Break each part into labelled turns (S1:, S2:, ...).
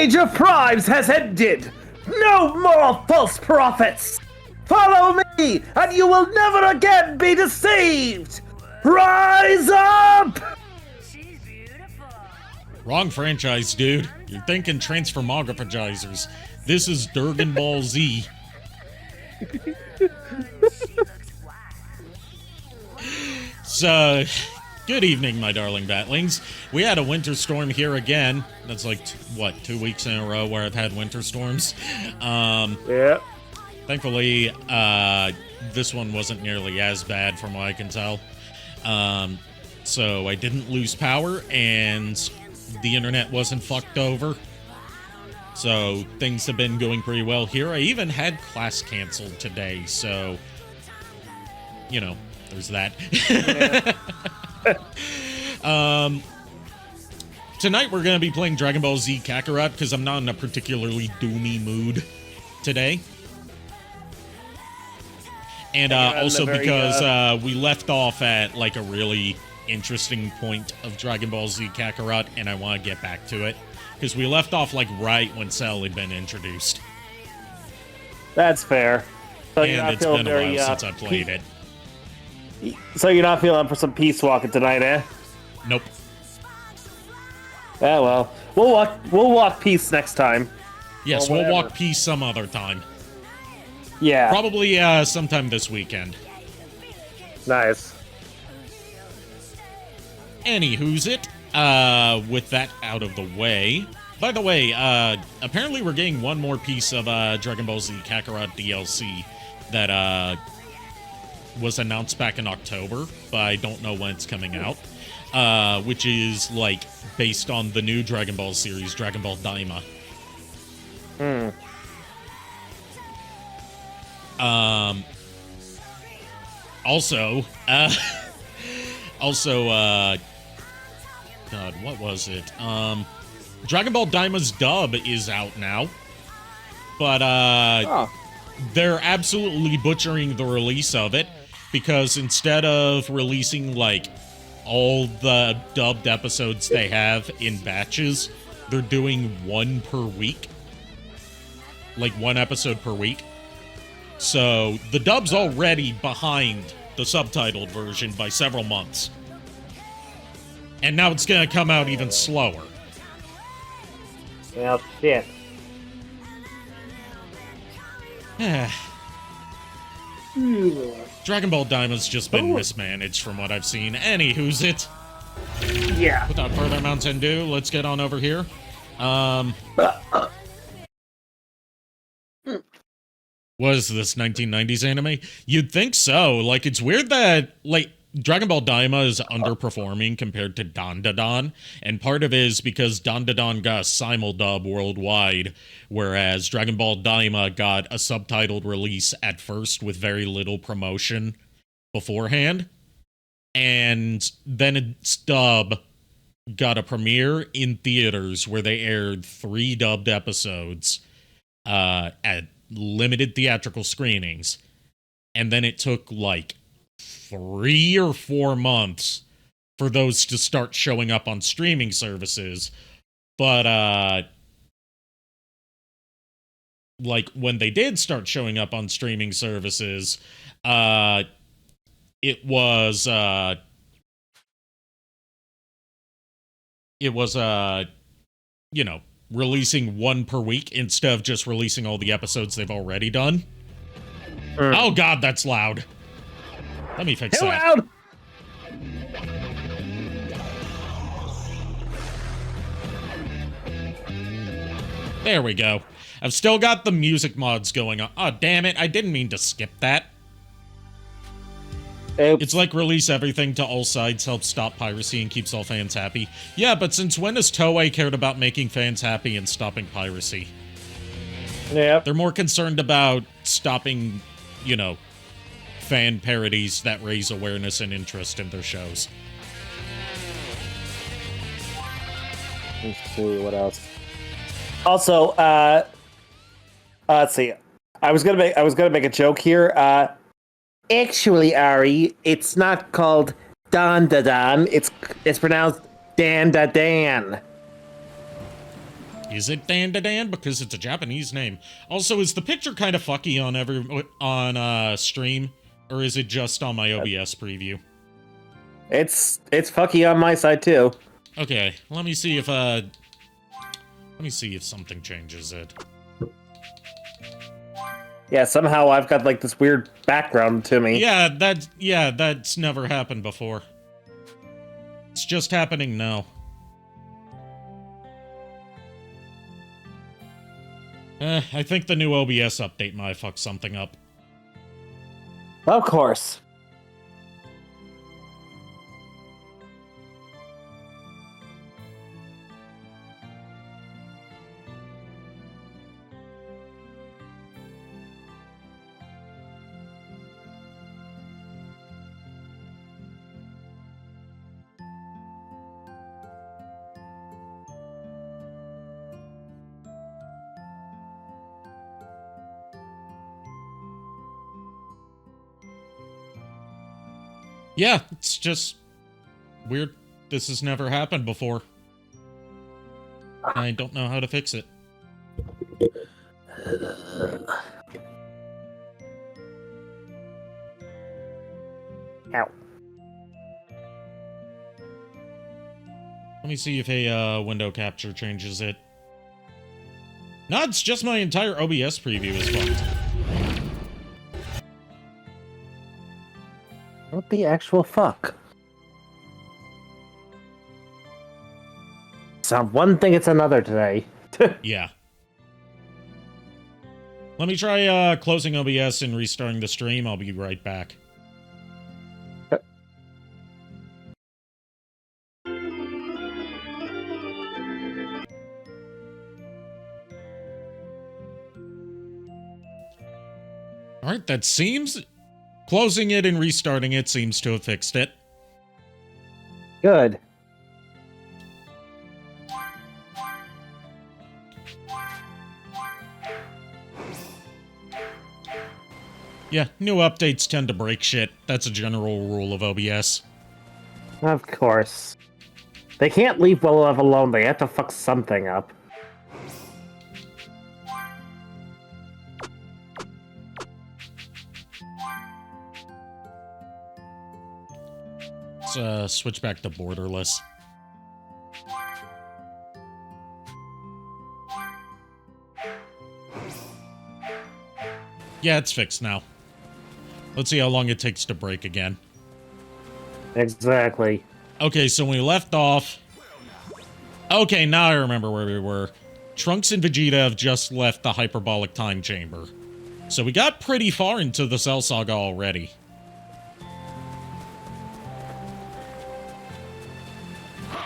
S1: age of primes has ended! No more false prophets! Follow me, and you will never again be deceived! Rise up!
S2: She's beautiful.
S3: Wrong franchise, dude. You're thinking Transformographizers. This is Dragon Ball Z. So, good evening, my darling batlings. We had a winter storm here again. That's like, 2 weeks in a row where I've had winter storms.
S1: Yeah.
S3: Thankfully, this one wasn't nearly as bad from what I can tell. So I didn't lose power, and the internet wasn't fucked over. So things have been going pretty well here. I even had class canceled today, so, you know, there's that. Tonight we're going to be playing Dragon Ball Z Kakarot, because I'm not in a particularly doomy mood today. And also because we left off at, like, a really interesting point of Dragon Ball Z Kakarot, and I want to get back to it. Because we left off, like, right when Cell had been introduced.
S1: That's fair. So
S3: And it's been a while since I played it.
S1: So you're not feeling for some peace walking tonight, eh?
S3: Nope.
S1: Yeah, well, we'll walk peace next time.
S3: Yes, we'll walk peace some other time.
S1: Yeah.
S3: Probably sometime this weekend.
S1: Nice.
S3: Anywho's it. With that out of the way. By the way, apparently we're getting one more piece of Dragon Ball Z Kakarot DLC that was announced back in October, but I don't know when it's coming out. Which is, like, based on the new Dragon Ball series, Dragon Ball Daima. Also, God, what was it? Dragon Ball Daima's dub is out now, but they're absolutely butchering the release of it, because instead of releasing, like, all the dubbed episodes they have in batches, they're doing one per week. Like, one episode per week. So, the dub's already behind the subtitled version by several months. And now it's gonna come out even slower.
S1: Well, shit.
S3: Dragon Ball Daima's just been mismanaged from what I've seen. Anywho's it.
S1: Yeah.
S3: Without further Mountain Dew, let's get on over here. Was this 1990s anime? You'd think so. Like, it's weird that, like, Dragon Ball Daima is underperforming compared to Dandadan, and part of it is because Dandadan got a simuldub worldwide, whereas Dragon Ball Daima got a subtitled release at first with very little promotion beforehand, and then its dub got a premiere in theaters where they aired 3 dubbed episodes at limited theatrical screenings, and then it took, like, 3 or 4 months for those to start showing up on streaming services. But, like, when they did start showing up on streaming services, it was, you know, releasing one per week instead of just releasing all the episodes they've already done. Oh god, that's loud. Let me fix that.
S1: Loud!
S3: There we go. I've still got the music mods going on. Oh, damn it. I didn't mean to skip that.
S1: Oops.
S3: It's like release everything to all sides, helps stop piracy, and keeps all fans happy. Yeah, but since when has Toei cared about making fans happy and stopping piracy?
S1: Yeah.
S3: They're more concerned about stopping, you know, fan parodies that raise awareness and interest in their shows.
S1: Let's see what else. Also, let's see. I was gonna make a joke here. Actually, Ari, it's not called Dan. It's pronounced Dan.
S3: Is it Dan? Because it's a Japanese name. Also, is the picture kind of fucky on stream, or is it just on my OBS preview?
S1: It's fucky on my side too.
S3: Okay, let me see if something changes it.
S1: Yeah, somehow I've got like this weird background to me.
S3: Yeah, that's never happened before. It's just happening now. I think the new OBS update might fuck something up.
S1: Of course.
S3: Yeah, it's just weird. This has never happened before. I don't know how to fix it.
S1: Ow.
S3: Let me see if a window capture changes it. No, it's just my entire OBS preview is fucked.
S1: What the actual fuck? It's one thing, it's another today.
S3: Yeah. Let me try closing OBS and restarting the stream. I'll be right back. Alright, that seems... Closing it and restarting it seems to have fixed it.
S1: Good.
S3: Yeah, new updates tend to break shit. That's a general rule of OBS.
S1: Of course. They can't leave well enough alone. They have to fuck something up.
S3: Let's switch back to borderless. Yeah, it's fixed now. Let's see how long it takes to break again.
S1: Exactly.
S3: Okay, so when we left off... Okay, now I remember where we were. Trunks and Vegeta have just left the hyperbolic time chamber. So we got pretty far into the Cell Saga already.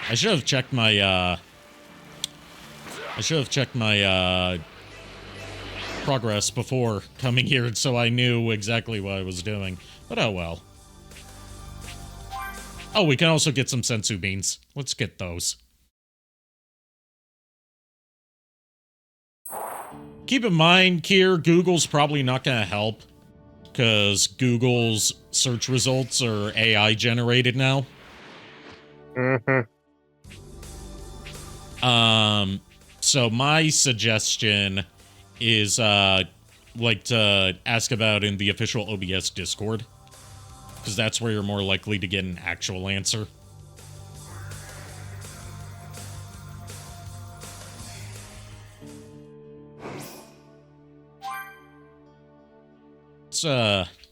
S3: I should have checked my, progress before coming here so I knew exactly what I was doing. But oh well. Oh, we can also get some sensu beans. Let's get those. Keep in mind, Kier, Google's probably not gonna help. Because Google's search results are AI generated now.
S1: Mm-hmm.
S3: So my suggestion is, like to ask about in the official OBS Discord. Because that's where you're more likely to get an actual answer.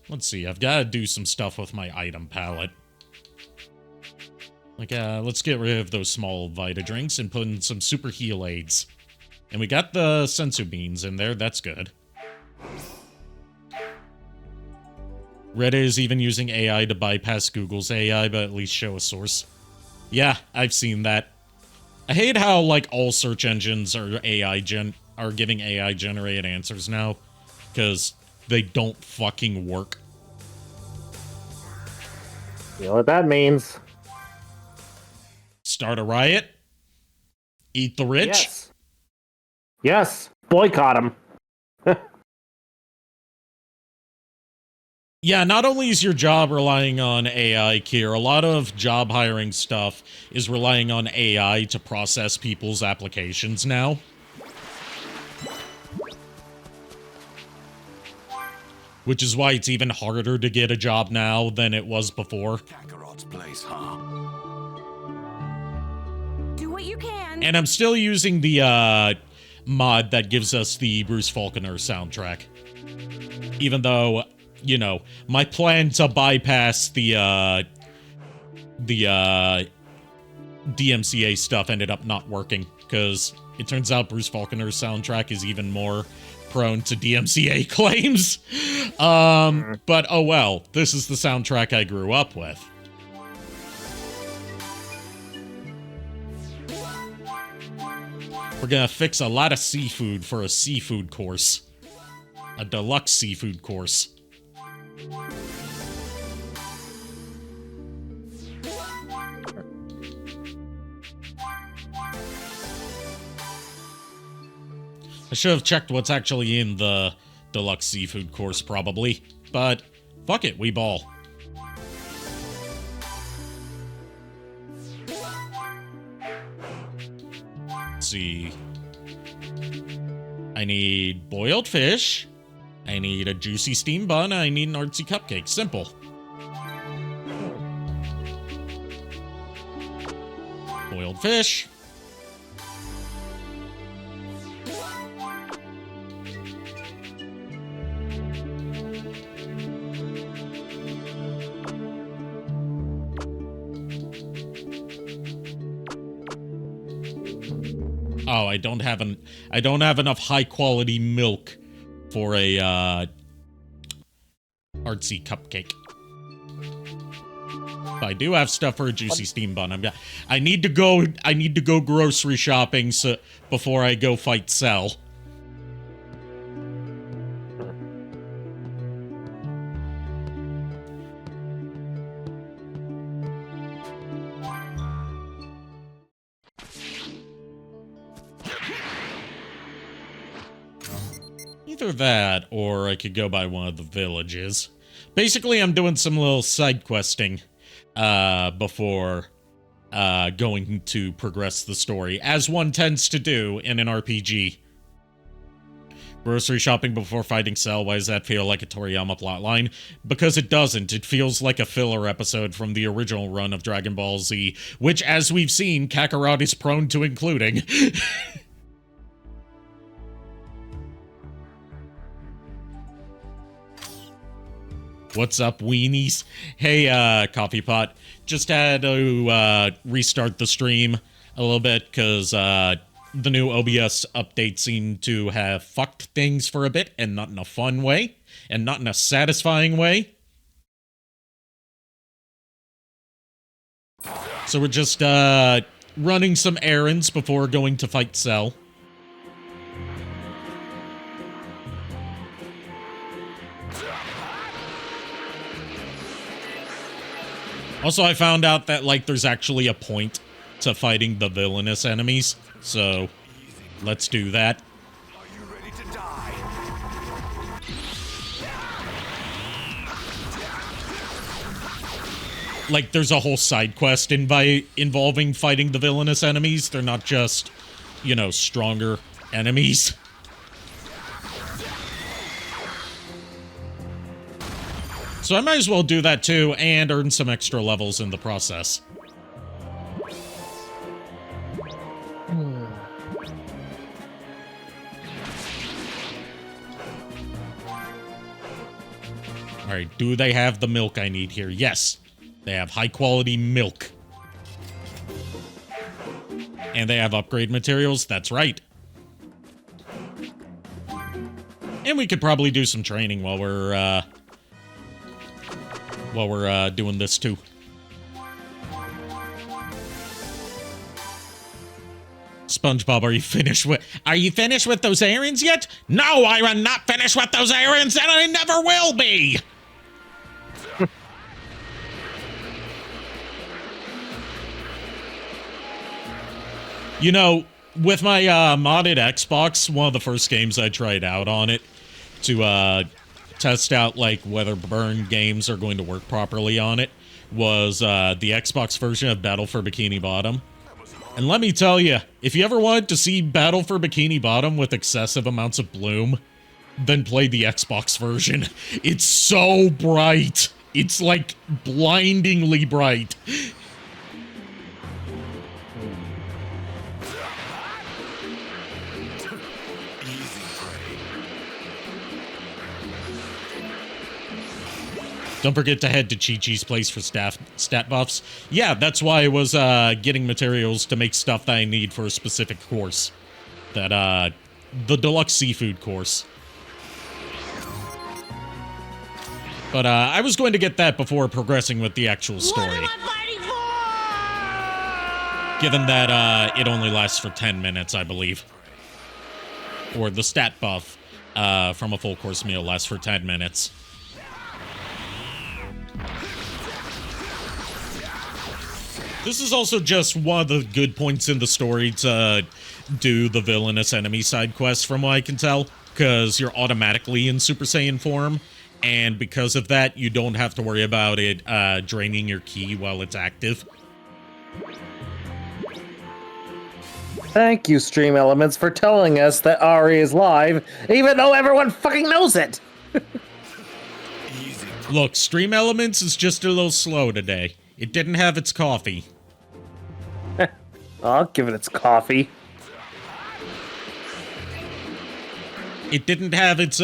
S3: Let's see, I've got to do some stuff with my item palette. Like, let's get rid of those small Vita drinks and put in some super heal aids. And we got the sensu beans in there, that's good. Reddit is even using AI to bypass Google's AI, but at least show a source. Yeah, I've seen that. I hate how, like, all search engines are giving AI-generated answers now, because they don't fucking work.
S1: You know what that means?
S3: Start a riot? Eat the rich?
S1: Yes. Yes. Boycott them.
S3: Yeah, not only is your job relying on AI, Kier, a lot of job hiring stuff is relying on AI to process people's applications now. which is why it's even harder to get a job now than it was before.
S4: Kakarot's place, huh?
S2: Do what you can.
S3: And I'm still using the mod that gives us the Bruce Faulconer soundtrack. Even though, you know, my plan to bypass the DMCA stuff ended up not working, because it turns out Bruce Faulconer's soundtrack is even more prone to DMCA claims. But oh well, this is the soundtrack I grew up with. We're gonna fix a lot of seafood for a seafood course. A deluxe seafood course. I should have checked what's actually in the deluxe seafood course, probably. But, fuck it, we ball. Let's see. I need boiled fish. I need a juicy steam bun. I need an artsy cupcake. Simple. Boiled fish. Oh, I don't have enough high quality milk for a artsy cupcake. But I do have stuff for a juicy steam bun. I need to go grocery shopping before I go fight Cell. Either that, or I could go by one of the villages. Basically, I'm doing some little side questing before going to progress the story, as one tends to do in an RPG. Grocery shopping before fighting Cell, why does that feel like a Toriyama plotline? Because it doesn't. It feels like a filler episode from the original run of Dragon Ball Z, which, as we've seen, Kakarot is prone to including. What's up, weenies? Hey, Coffee Pot. Just had to restart the stream a little bit because the new OBS update seemed to have fucked things for a bit, and not in a fun way, and not in a satisfying way. So we're just running some errands before going to fight Cell. Also, I found out that, like, there's actually a point to fighting the villainous enemies, so let's do that.
S4: Are you ready to die?
S3: Like, there's a whole side quest involving fighting the villainous enemies. They're not just, you know, stronger enemies. So I might as well do that too, and earn some extra levels in the process. Alright, do they have the milk I need here? Yes, they have high quality milk. And they have upgrade materials, that's right. And we could probably do some training while we're doing this too. SpongeBob, are you finished with those errands yet? No, I am not finished with those errands, and I never will be! You know, with my modded Xbox, one of the first games I tried out on it to test out, like, whether burn games are going to work properly on it was the Xbox version of Battle for Bikini Bottom. And let me tell you, if you ever wanted to see Battle for Bikini Bottom with excessive amounts of bloom, then play the Xbox version. It's so bright. It's like blindingly bright. Don't forget to head to Chi-Chi's place for stat buffs. Yeah, that's why I was getting materials to make stuff that I need for a specific course. That, the deluxe seafood course. But I was going to get that before progressing with the actual story.
S2: What am I fighting for?
S3: Given that it only lasts for 10 minutes, I believe. Or the stat buff from a full course meal lasts for 10 minutes. This is also just one of the good points in the story to do the villainous enemy side quest, from what I can tell, because you're automatically in Super Saiyan form, and because of that, you don't have to worry about it draining your ki while it's active.
S1: Thank you, Stream Elements, for telling us that Ari is live, even though everyone fucking knows it!
S3: Look, Stream Elements is just a little slow today. It didn't have its coffee.
S1: I'll give it its coffee.
S3: It didn't have its,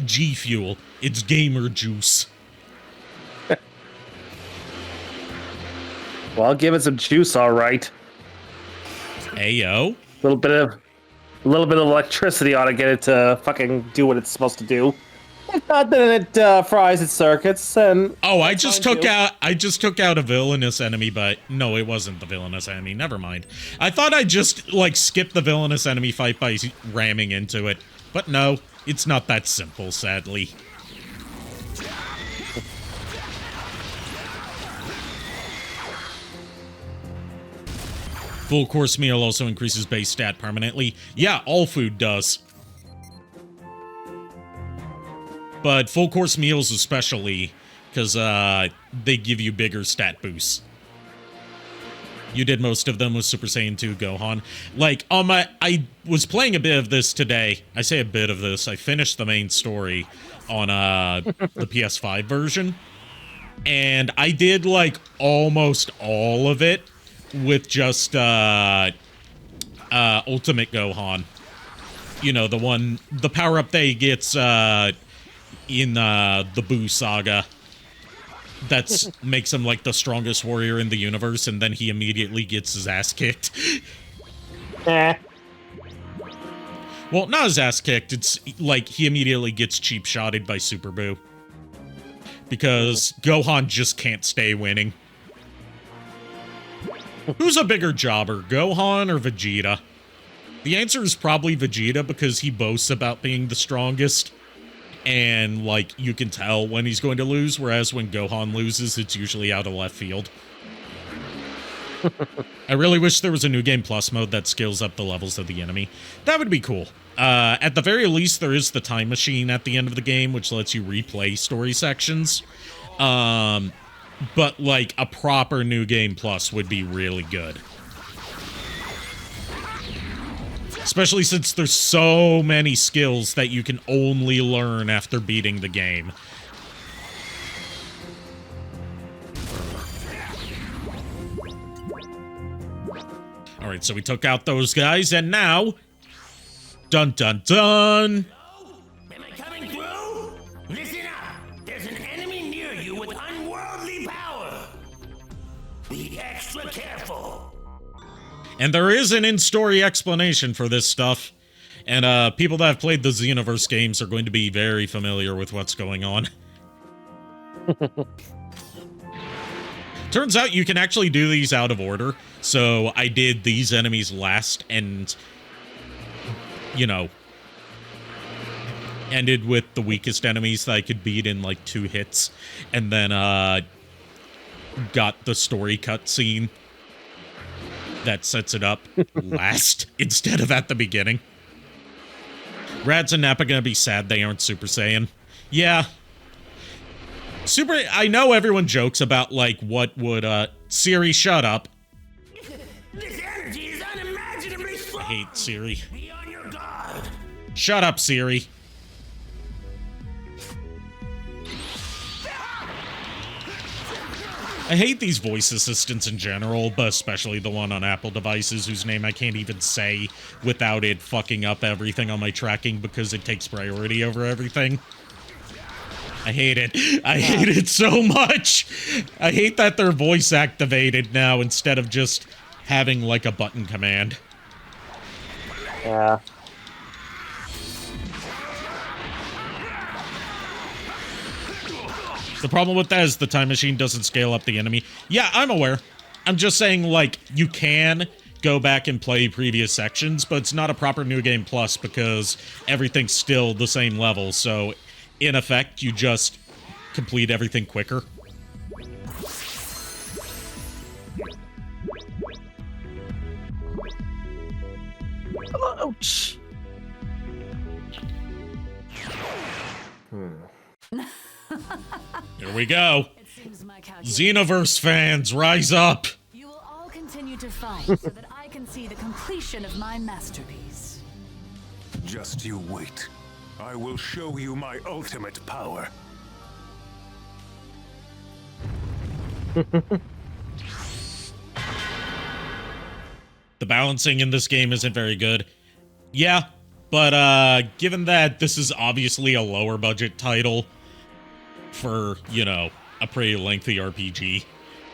S3: G Fuel. It's gamer juice.
S1: Well, I'll give it some juice, alright.
S3: Ayo.
S1: A little bit of electricity ought to get it to fucking do what it's supposed to do. If not, then it fries its circuits, and
S3: Oh, I just took out a villainous enemy, but no, it wasn't the villainous enemy. Never mind. I thought I just like skip the villainous enemy fight by ramming into it, but no, it's not that simple, sadly. Full course meal also increases base stat permanently. Yeah, all food does. But full course meals especially, because they give you bigger stat boosts. You did most of them with Super Saiyan 2 Gohan. Like, I was playing a bit of this today. I say a bit of this. I finished the main story on the PS5 version. And I did, like, almost all of it with just Ultimate Gohan. You know, the power-up that he gets in the Boo saga. That's makes him like the strongest warrior in the universe, and then he immediately gets his ass kicked.
S1: eh.
S3: Well, not his ass kicked, it's like he immediately gets cheap shotted by Super Boo. Because Gohan just can't stay winning. Who's a bigger jobber, Gohan or Vegeta? The answer is probably Vegeta, because he boasts about being the strongest. And, like, you can tell when he's going to lose, whereas when Gohan loses, it's usually out of left field. I really wish there was a New Game Plus mode that scales up the levels of the enemy. That would be cool. At the very least, there is the time machine at the end of the game, which lets you replay story sections. But, like, a proper New Game Plus would be really good. Especially since there's so many skills that you can only learn after beating the game. Alright, so we took out those guys, and now... Dun dun dun!
S2: Am I coming through? Listen up! There's an enemy near you with unworldly power! Be extra careful!
S3: And there is an in-story explanation for this stuff. And people that have played the Xenoverse games are going to be very familiar with what's going on. Turns out you can actually do these out of order. So I did these enemies last and, you know, ended with the weakest enemies that I could beat in like 2 hits. And then got the story cutscene that sets it up last instead of at the beginning. Rads and Nappa gonna be sad they aren't Super Saiyan. Yeah. I know everyone jokes about, like, what would, Siri, shut up.
S2: This energy is unimaginably strong!
S3: I hate Siri.
S2: Be on your guard!
S3: Shut up, Siri. I hate these voice assistants in general, but especially the one on Apple devices whose name I can't even say without it fucking up everything on my tracking because it takes priority over everything. I hate it. I hate it so much. I hate that they're voice activated now instead of just having like a button command.
S1: Yeah.
S3: The problem with that is the time machine doesn't scale up the enemy. Yeah, I'm aware. I'm just saying, like, you can go back and play previous sections, but it's not a proper New Game Plus because everything's still the same level. So, in effect, you just complete everything quicker.
S1: Ouch.
S3: Here we go.
S5: It seems my calculations-
S3: Xenoverse fans, rise up!
S5: You will all continue to fight so that I can see the completion of my masterpiece.
S4: Just you wait. I will show you my ultimate power.
S3: The balancing in this game isn't very good. Yeah, but given that this is obviously a lower budget title for, you know, a pretty lengthy RPG,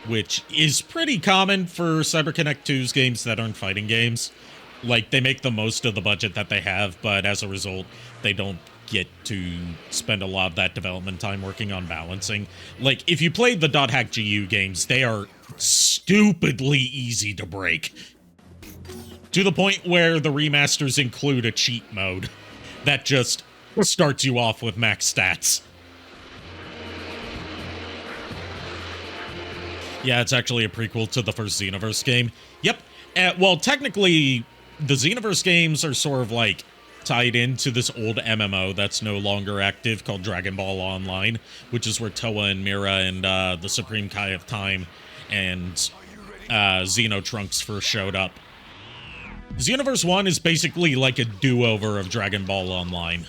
S3: which is pretty common for CyberConnect 2's games that aren't fighting games. Like, they make the most of the budget that they have, but as a result, they don't get to spend a lot of that development time working on balancing. Like, if you played the .hack GU games, they are stupidly easy to break. To the point where the remasters include a cheat mode that just starts you off with max stats. Yeah, it's actually a prequel to the first Xenoverse game. Yep. Well, technically, the Xenoverse games are sort of like tied into this old MMO that's no longer active called Dragon Ball Online, which is where Toa and Mira and the Supreme Kai of Time and Xenotrunks first showed up. Xenoverse 1 is basically like a do-over of Dragon Ball Online.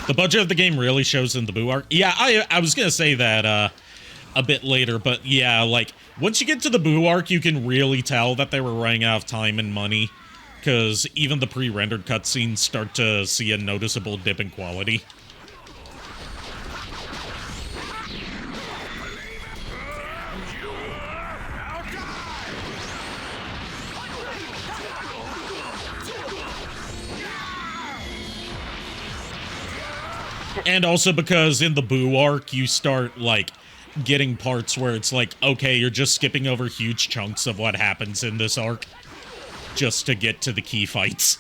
S3: The budget of the game really shows in the Boo arc. Yeah, I was gonna say that a bit later, but yeah, like, once you get to the Boo arc, you can really tell that they were running out of time and money, because even the pre-rendered cutscenes start to see a noticeable dip in quality. And also because in the Boo arc, you start, like, getting parts where it's like, okay, you're just skipping over huge chunks of what happens in this arc just to get to the key fights.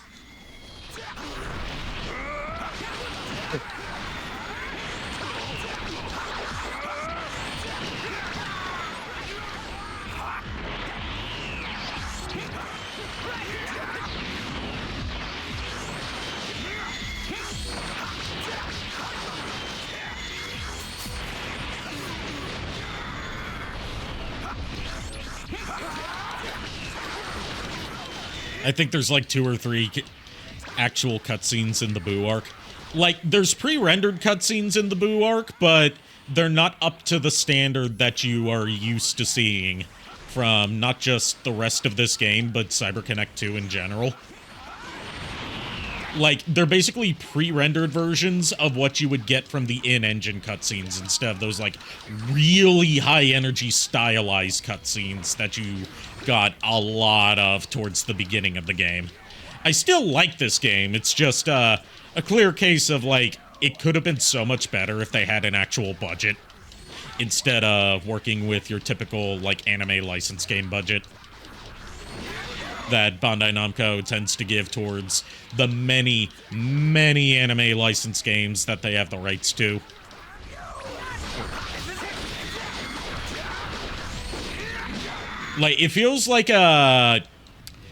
S3: I think there's like 2 or 3 actual cutscenes in the Boo arc. Like, there's pre-rendered cutscenes in the Boo arc, but they're not up to the standard that you are used to seeing from not just the rest of this game, but CyberConnect 2 in general. Like, they're basically pre-rendered versions of what you would get from the in-engine cutscenes instead of those, like, really high-energy stylized cutscenes that you got a lot of towards the beginning of the game. I still like this game. It's just a clear case of, like, it could have been so much better if they had an actual budget instead of working with your typical, like, anime license game budget that Bandai Namco tends to give towards the many, many anime license games that they have the rights to. Like, it feels like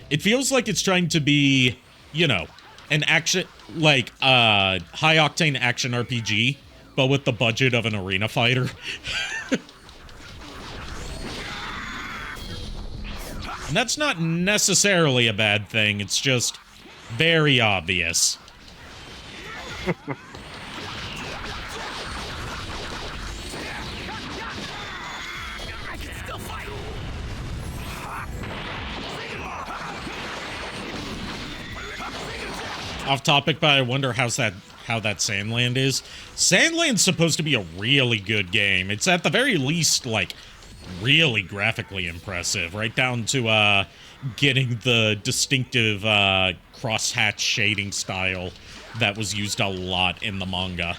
S3: it's trying to be, you know, an action, like, high-octane action RPG, but with the budget of an arena fighter. And that's not necessarily a bad thing, it's just very obvious. Off topic, but I wonder how that Sandland is. Sandland's supposed to be a really good game. It's at the very least, like, really graphically impressive, right down to getting the distinctive crosshatch shading style that was used a lot in the manga.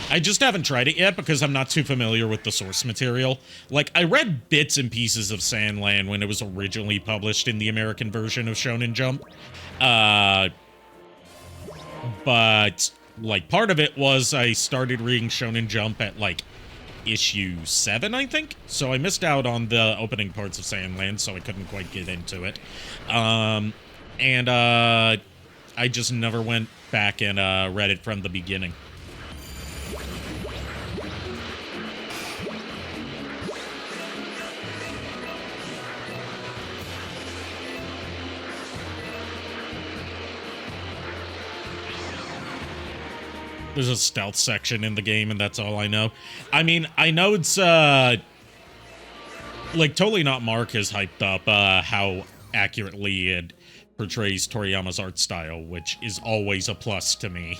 S3: I just haven't tried it yet because I'm not too familiar with the source material. Like, I read bits and pieces of Sandland when it was originally published in the American version of Shonen Jump. But, like, part of it was I started reading Shonen Jump at, like, issue 7, I think? So I missed out on the opening parts of Sandland, so I couldn't quite get into it. I just never went back and read it from the beginning. There's a stealth section in the game, and that's all I know. I mean, I know it's, like, Totally Not Mark has hyped up how accurately it portrays Toriyama's art style, which is always a plus to me.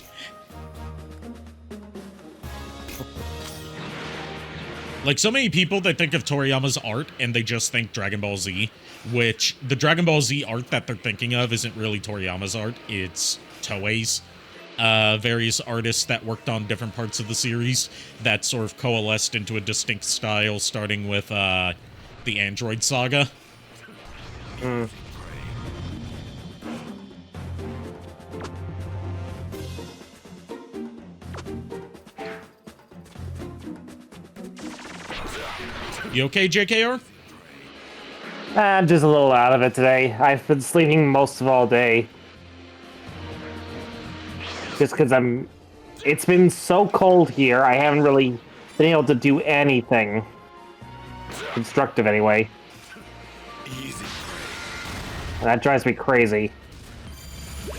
S3: Like, so many people that think of Toriyama's art, and they just think Dragon Ball Z, which the Dragon Ball Z art that they're thinking of isn't really Toriyama's art, it's Toei's. Various artists that worked on different parts of the series that sort of coalesced into a distinct style, starting with the Android Saga. You okay, JKR?
S1: I'm just a little out of it today. I've been sleeping most of all day. Just because it's been so cold here, I haven't really been able to do anything constructive anyway. And that drives me crazy.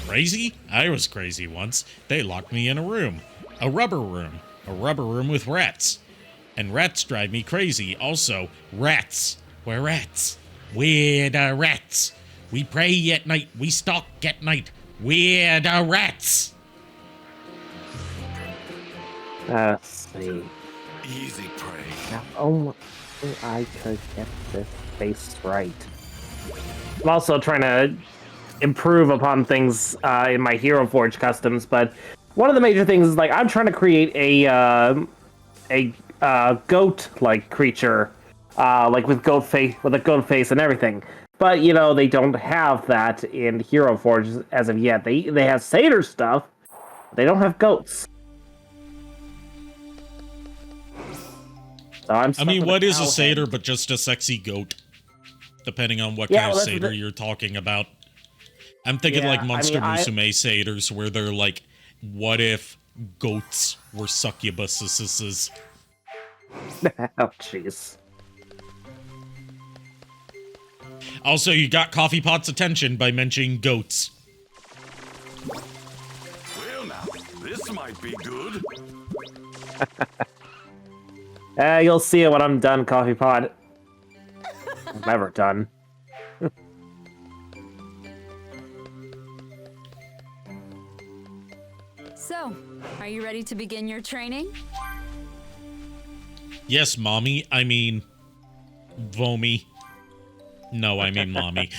S3: Crazy? I was crazy once. They locked me in a room. A rubber room. A rubber room with rats. And rats drive me crazy. Also, rats. We're rats. We're the rats. We pray at night. We stalk at night. We're the rats.
S1: Let's see.
S4: Easy prey.
S1: Now, oh, I could get this face right. I'm also trying to improve upon things in my Hero Forge customs, but one of the major things is, like, I'm trying to create a goat-like creature, like with a goat face and everything. But you know, they don't have that in Hero Forge as of yet. They have satyr stuff. They don't have goats. So I
S3: mean, what is a satyr but just a sexy goat? Depending on what kind of satyr you're talking about. I'm thinking like Monster Musume satyrs, where they're like, what if goats were succubuses?
S1: Oh, jeez.
S3: Also, you got Coffee Pot's attention by mentioning goats.
S4: Well now, this might be good.
S1: You'll see it when I'm done, Coffee Pot. I'm never done.
S5: So, are you ready to begin your training?
S3: Yes, mommy. I mean, Vomi. No, I mean mommy.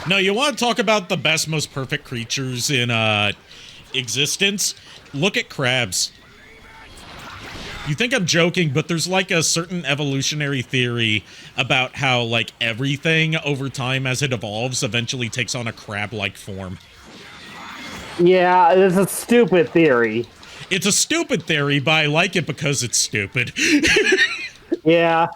S3: No, you want to talk about the best, most perfect creatures in existence? Look at crabs. You think I'm joking, but there's like a certain evolutionary theory about how like everything over time as it evolves eventually takes on a crab-like form.
S1: Yeah, it's a stupid theory.
S3: It's a stupid theory, but I like it because it's stupid.
S1: Yeah.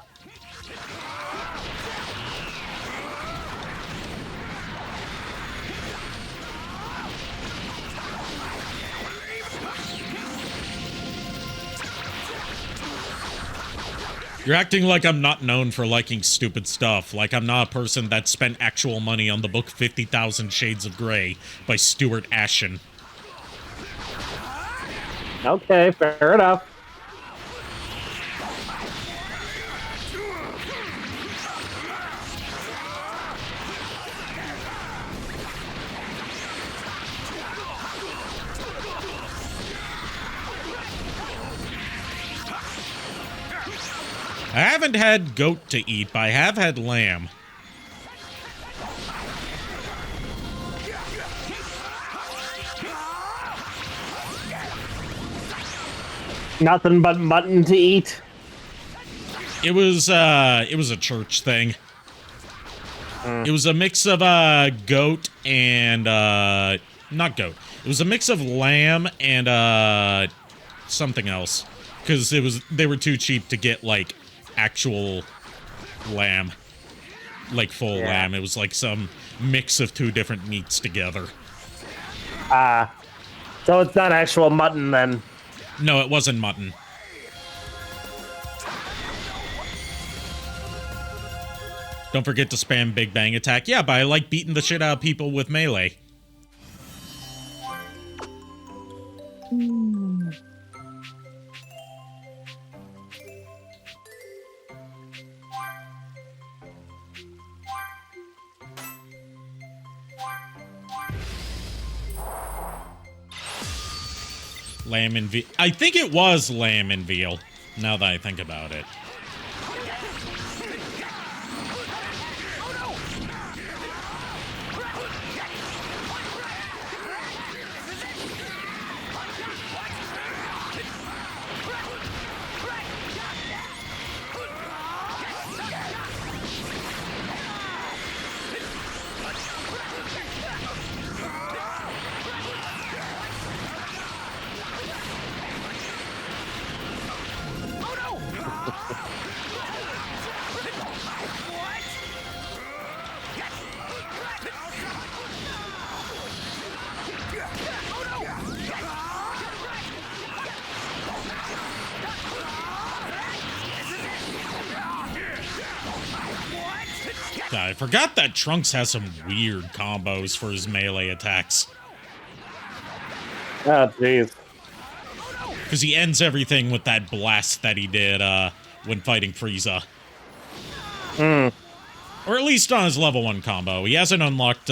S3: You're acting like I'm not known for liking stupid stuff, like I'm not a person that spent actual money on the book 50,000 Shades of Grey by Stuart Ashen.
S1: Okay, fair enough.
S3: I haven't had goat to eat, but I have had lamb.
S1: Nothing but mutton to eat.
S3: It was a church thing. It was a mix of goat and not goat. It was a mix of lamb and something else, because they were too cheap to get like actual lamb, like full lamb. It was like some mix of two different meats together.
S1: So it's not actual mutton then.
S3: No, it wasn't mutton. Don't forget to spam Big Bang Attack. Yeah, but I like beating the shit out of people with melee. Lamb and veal. I think it was lamb and veal, now that I think about it. I forgot that Trunks has some weird combos for his melee attacks.
S1: Oh, jeez.
S3: Because he ends everything with that blast that he did when fighting Frieza. Or at least on his level 1 combo. He hasn't unlocked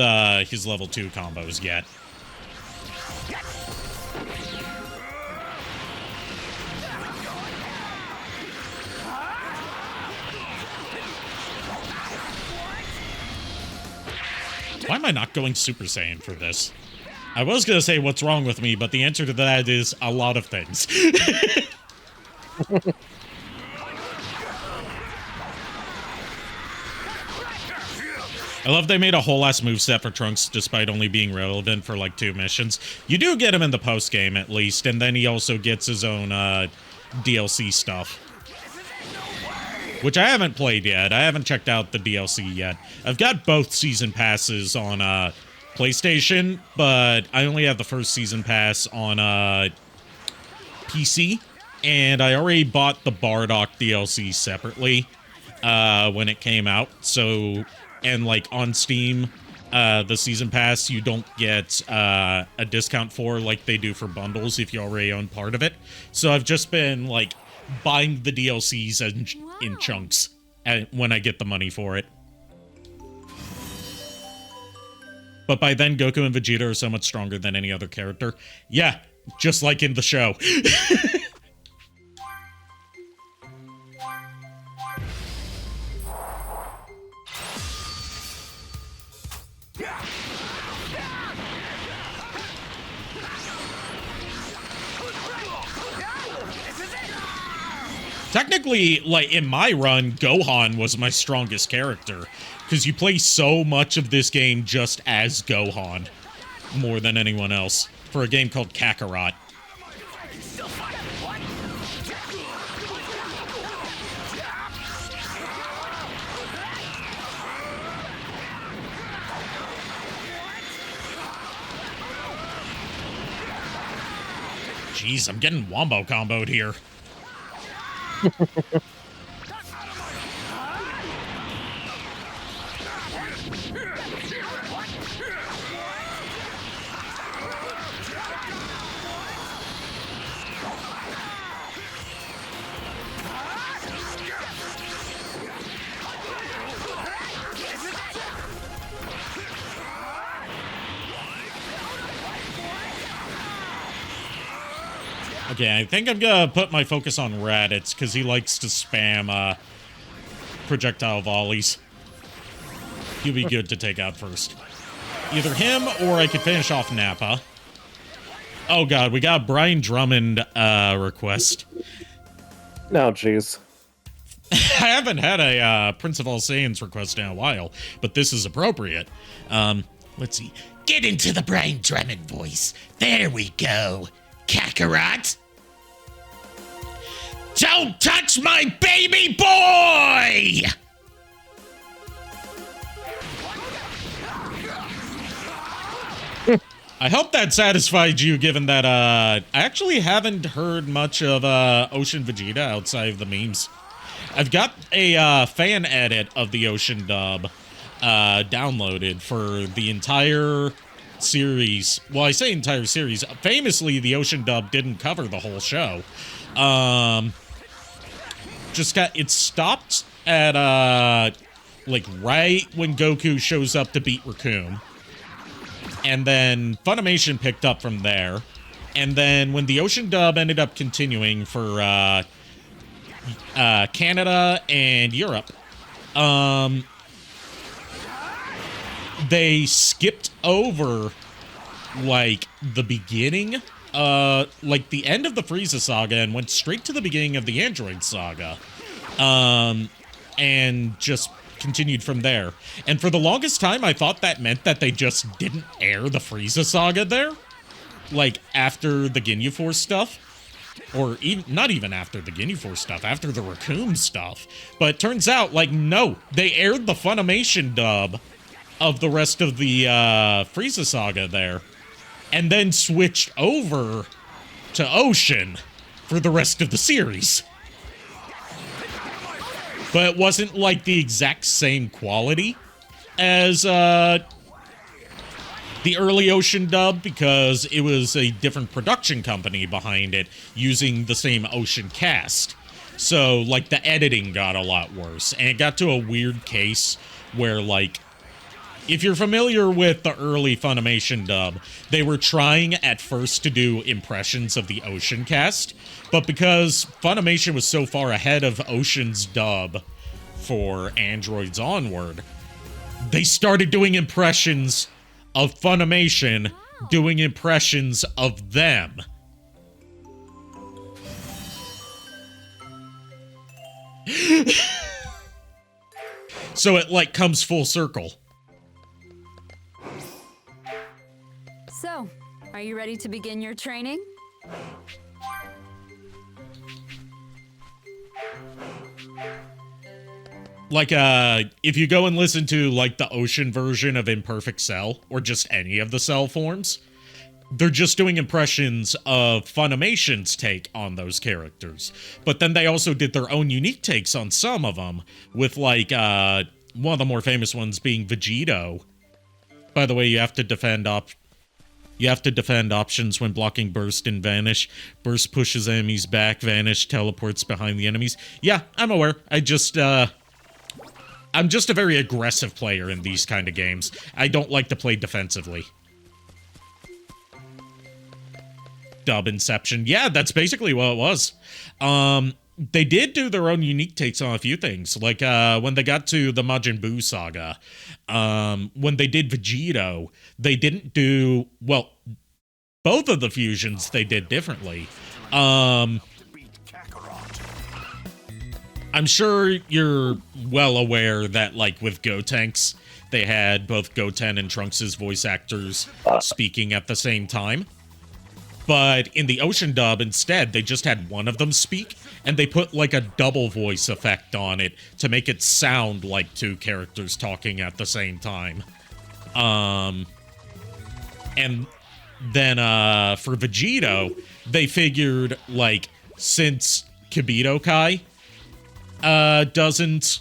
S3: his level 2 combos yet. Why am I not going Super Saiyan for this? I was gonna say what's wrong with me, but the answer to that is a lot of things. I love they made a whole ass moveset for Trunks despite only being relevant for like 2 missions. You do get him in the post game at least, and then he also gets his own DLC stuff. Which I haven't played yet. I haven't checked out the DLC yet. I've got both season passes on PlayStation, but I only have the first season pass on PC. And I already bought the Bardock DLC separately when it came out. So, and like on Steam, the season pass you don't get a discount for like they do for bundles if you already own part of it. So I've just been like buying the DLCs in chunks when I get the money for it. But by then, Goku and Vegeta are so much stronger than any other character. Yeah, just like in the show. Technically, like, in my run, Gohan was my strongest character, because you play so much of this game just as Gohan, more than anyone else, for a game called Kakarot. Jeez, I'm getting wombo comboed here. Okay, I think I'm gonna put my focus on Raditz, because he likes to spam projectile volleys. He'll be good to take out first. Either him, or I could finish off Nappa. Oh god, we got a Brian Drummond request.
S1: No, jeez.
S3: I haven't had a Prince of All Saiyans request in a while, but this is appropriate. Let's see. Get into the Brian Drummond voice. There we go. Kakarot. Don't touch my baby boy! I hope that satisfied you, given that I actually haven't heard much of Ocean Vegeta outside of the memes. I've got a fan edit of the Ocean dub downloaded for the entire series. Well, I say entire series. Famously, the Ocean dub didn't cover the whole show. It stopped at like right when Goku shows up to beat Raccoon. And then Funimation picked up from there. And then when the Ocean dub ended up continuing for Canada and Europe, they skipped over like the beginning, like the end of the Frieza saga, and went straight to the beginning of the Android saga, and just continued from there. And for the longest time, I thought that meant that they just didn't air the Frieza saga there, like after the Ginyu Force stuff. Or even, not even after the Ginyu Force stuff, after the Raccoon stuff. But it turns out, like, no, they aired the Funimation dub of the rest of the Frieza saga there, and then switched over to Ocean for the rest of the series. But it wasn't, like, the exact same quality as the early Ocean dub, because it was a different production company behind it using the same Ocean cast. So, like, the editing got a lot worse, and it got to a weird case where, like, if you're familiar with the early Funimation dub, they were trying at first to do impressions of the Ocean cast, but because Funimation was so far ahead of Ocean's dub for Androids onward, they started doing impressions of Funimation doing impressions of them. So it, like, comes full circle.
S5: So, are you ready to begin your training?
S3: Like, if you go and listen to, like, the Ocean version of Imperfect Cell, or just any of the Cell forms, they're just doing impressions of Funimation's take on those characters. But then they also did their own unique takes on some of them, with, like, one of the more famous ones being Vegeta. By the way, you have to defend options when blocking Burst and Vanish. Burst pushes enemies back, Vanish teleports behind the enemies. Yeah, I'm aware. I'm just a very aggressive player in these kind of games. I don't like to play defensively. Dub Inception. Yeah, that's basically what it was. They did do their own unique takes on a few things. Like, when they got to the Majin Buu saga, when they did Vegito, they didn't do... Well, both of the fusions they did differently. I'm sure you're well aware that, like, with Gotenks, they had both Goten and Trunks' voice actors speaking at the same time. But in the Ocean dub, instead, they just had one of them speak, and they put, like, a double voice effect on it to make it sound like two characters talking at the same time. And then, for Vegito, they figured, like, since Kibito Kai doesn't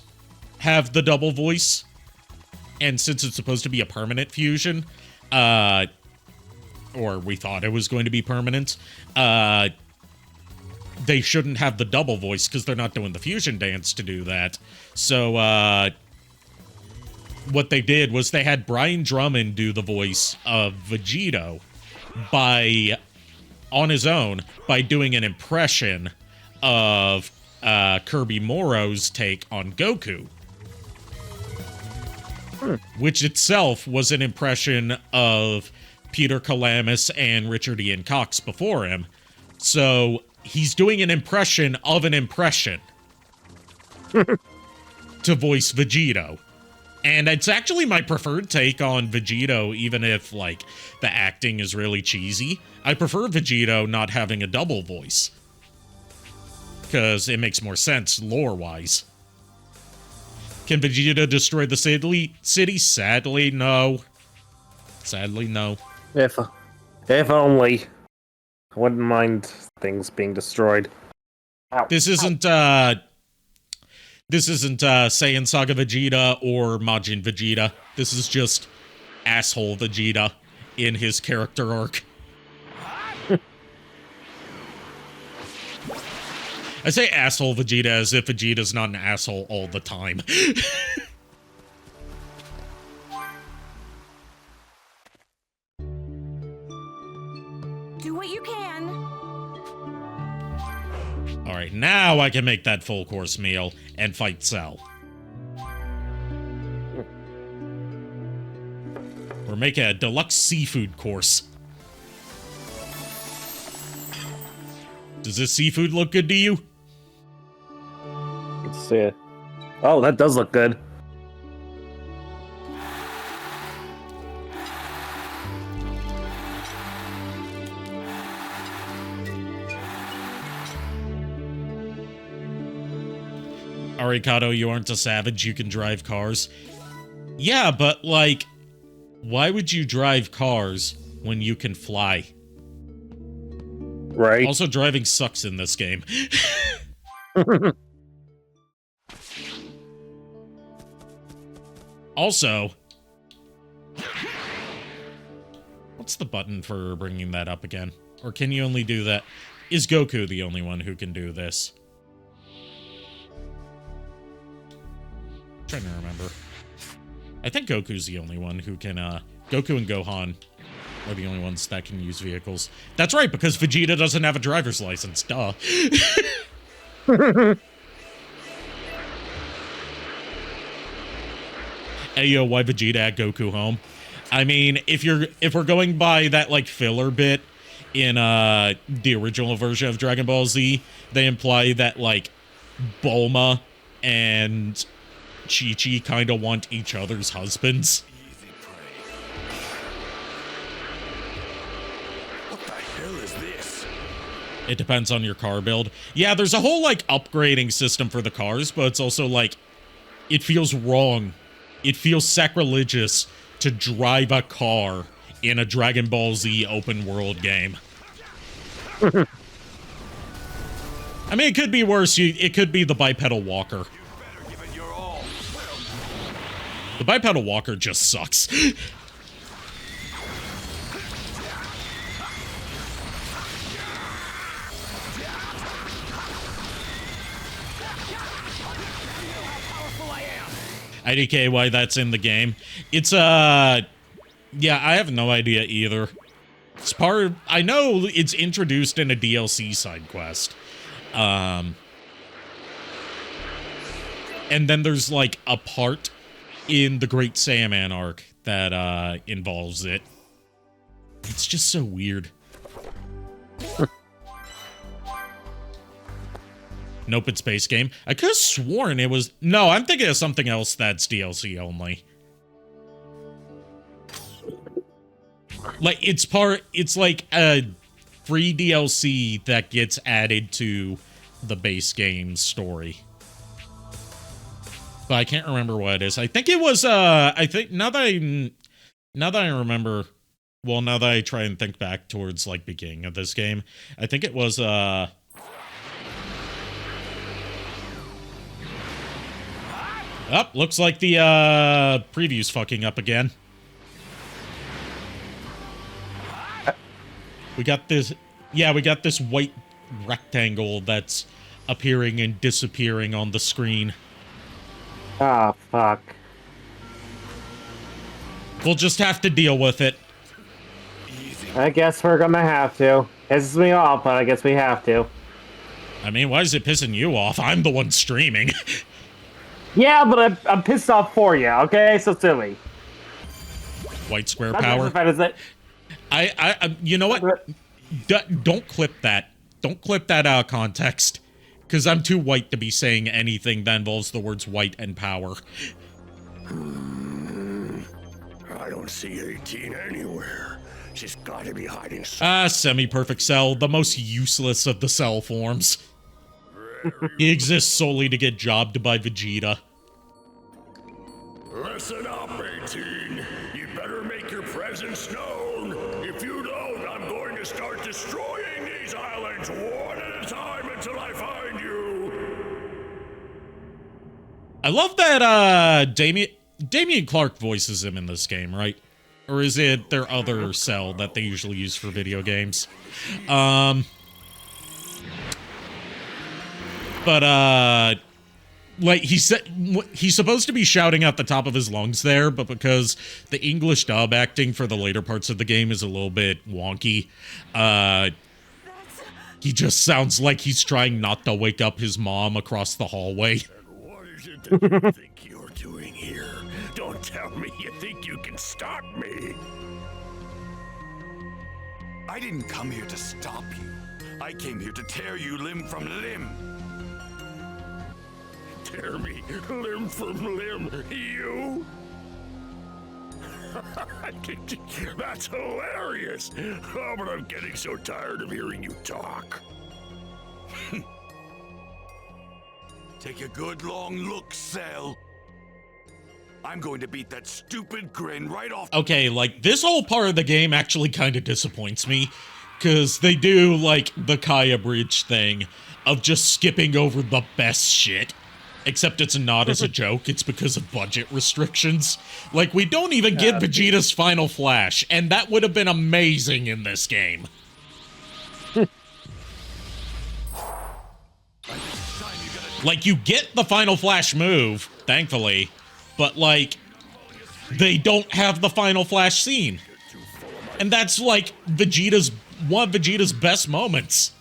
S3: have the double voice, and since it's supposed to be a permanent fusion, or we thought it was going to be permanent, they shouldn't have the double voice because they're not doing the fusion dance to do that. So, what they did was they had Brian Drummond do the voice of Vegeta on his own by doing an impression of Kirby Morrow's take on Goku. Which itself was an impression of Peter Kalamis and Richard Ian Cox before him. So he's doing an impression of an impression to voice Vegito. And it's actually my preferred take on Vegito, even if, like, the acting is really cheesy. I prefer Vegito not having a double voice. Because it makes more sense lore-wise. Can Vegeta destroy the city? Sadly, no. Sadly, no.
S1: If only. I wouldn't mind things being destroyed. Ow.
S3: This isn't Saiyan Saga Vegeta or Majin Vegeta. This is just asshole Vegeta in his character arc. I say asshole Vegeta as if Vegeta's not an asshole all the time.
S5: Do what you can.
S3: Alright, now I can make that full course meal and fight Cell. We're making a deluxe seafood course. Does this seafood look good to you?
S1: Let's see it. Oh, that does look good.
S3: Arikado, you aren't a savage, you can drive cars. Yeah, but, like, why would you drive cars when you can fly?
S1: Right.
S3: Also, driving sucks in this game. Also, what's the button for bringing that up again? Or can you only do that? Is Goku the only one who can do this? Trying to remember. I think Goku's the only one who can, Goku and Gohan are the only ones that can use vehicles. That's right, because Vegeta doesn't have a driver's license, duh. Hey, yo, why Vegeta at Goku home? I mean, if we're going by that, like, filler bit in, the original version of Dragon Ball Z, they imply that, like, Bulma and Chi-Chi kind of want each other's husbands.
S4: Easy prey. What the hell is this?
S3: It depends on your car build. Yeah, there's a whole, like, upgrading system for the cars, but it's also, like, it feels wrong. It feels sacrilegious to drive a car in a Dragon Ball Z open world game. I mean, it could be worse. It could be the bipedal walker.
S4: Better give it your all.
S3: The bipedal walker just sucks. IDK why that's in the game. It's, yeah, I have no idea either. It's I know it's introduced in a DLC side quest. And then there's, like, a part in the Great Saiyaman arc that, involves it. It's just so weird. Nope, it's base game. I could have sworn it was... No, I'm thinking of something else that's DLC only. Like, it's like a free DLC that gets added to the base game's story. But I can't remember what it is. I think it was, I think, now that I remember... Well, now that I try and think back towards, like, beginning of this game, I think it was, Oh, looks like the, preview's fucking up again. We got this... Yeah, we got this white rectangle that's appearing and disappearing on the screen.
S1: Ah, fuck.
S3: We'll just have to deal with it.
S1: I guess we're gonna have to. Pisses me off, but I guess we have to.
S3: I mean, why is it pissing you off? I'm the one streaming.
S1: Yeah, but I'm pissed off for you, okay? So silly.
S3: White square
S1: Not
S3: power.
S1: as bad as it.
S3: You know what? Don't clip that. Don't clip that out of context. Because I'm too white to be saying anything that involves the words white and power.
S2: I don't see 18 anywhere. She's got to be hiding.
S3: Semi-perfect cell, the most useless of the cell forms. He exists solely to get jobbed by Vegeta.
S2: Listen up, 18. You better make your presence known. If you don't, I'm going to start destroying these islands one at a time until I find you.
S3: I love that Damian Clark voices him in this game, right? Or is it their other cell that they usually use for video games? Like, he said, he's supposed to be shouting at the top of his lungs there, but because the English dub acting for the later parts of the game is a little bit wonky, he just sounds like he's trying not to wake up his mom across the hallway.
S2: What is it that you think you're doing here? Don't tell me you think you can stop me.
S4: I didn't come here to stop you. I came here to tear you limb from limb.
S2: Tear me limb from limb, you? That's hilarious. Oh, but I'm getting so tired of hearing you talk.
S4: Take a good long look, Cell. I'm going to beat that stupid grin right off.
S3: Okay, like, this whole part of the game actually kind of disappoints me, because they do, like, the Kaya Bridge thing of just skipping over the best shit. Except it's not as a joke, it's because of budget restrictions. Like, we don't even get Vegeta's final flash, and that would have been amazing in this game. Like, you get the final flash move, thankfully, but, like, they don't have the final flash scene. And that's, like, one of Vegeta's best moments.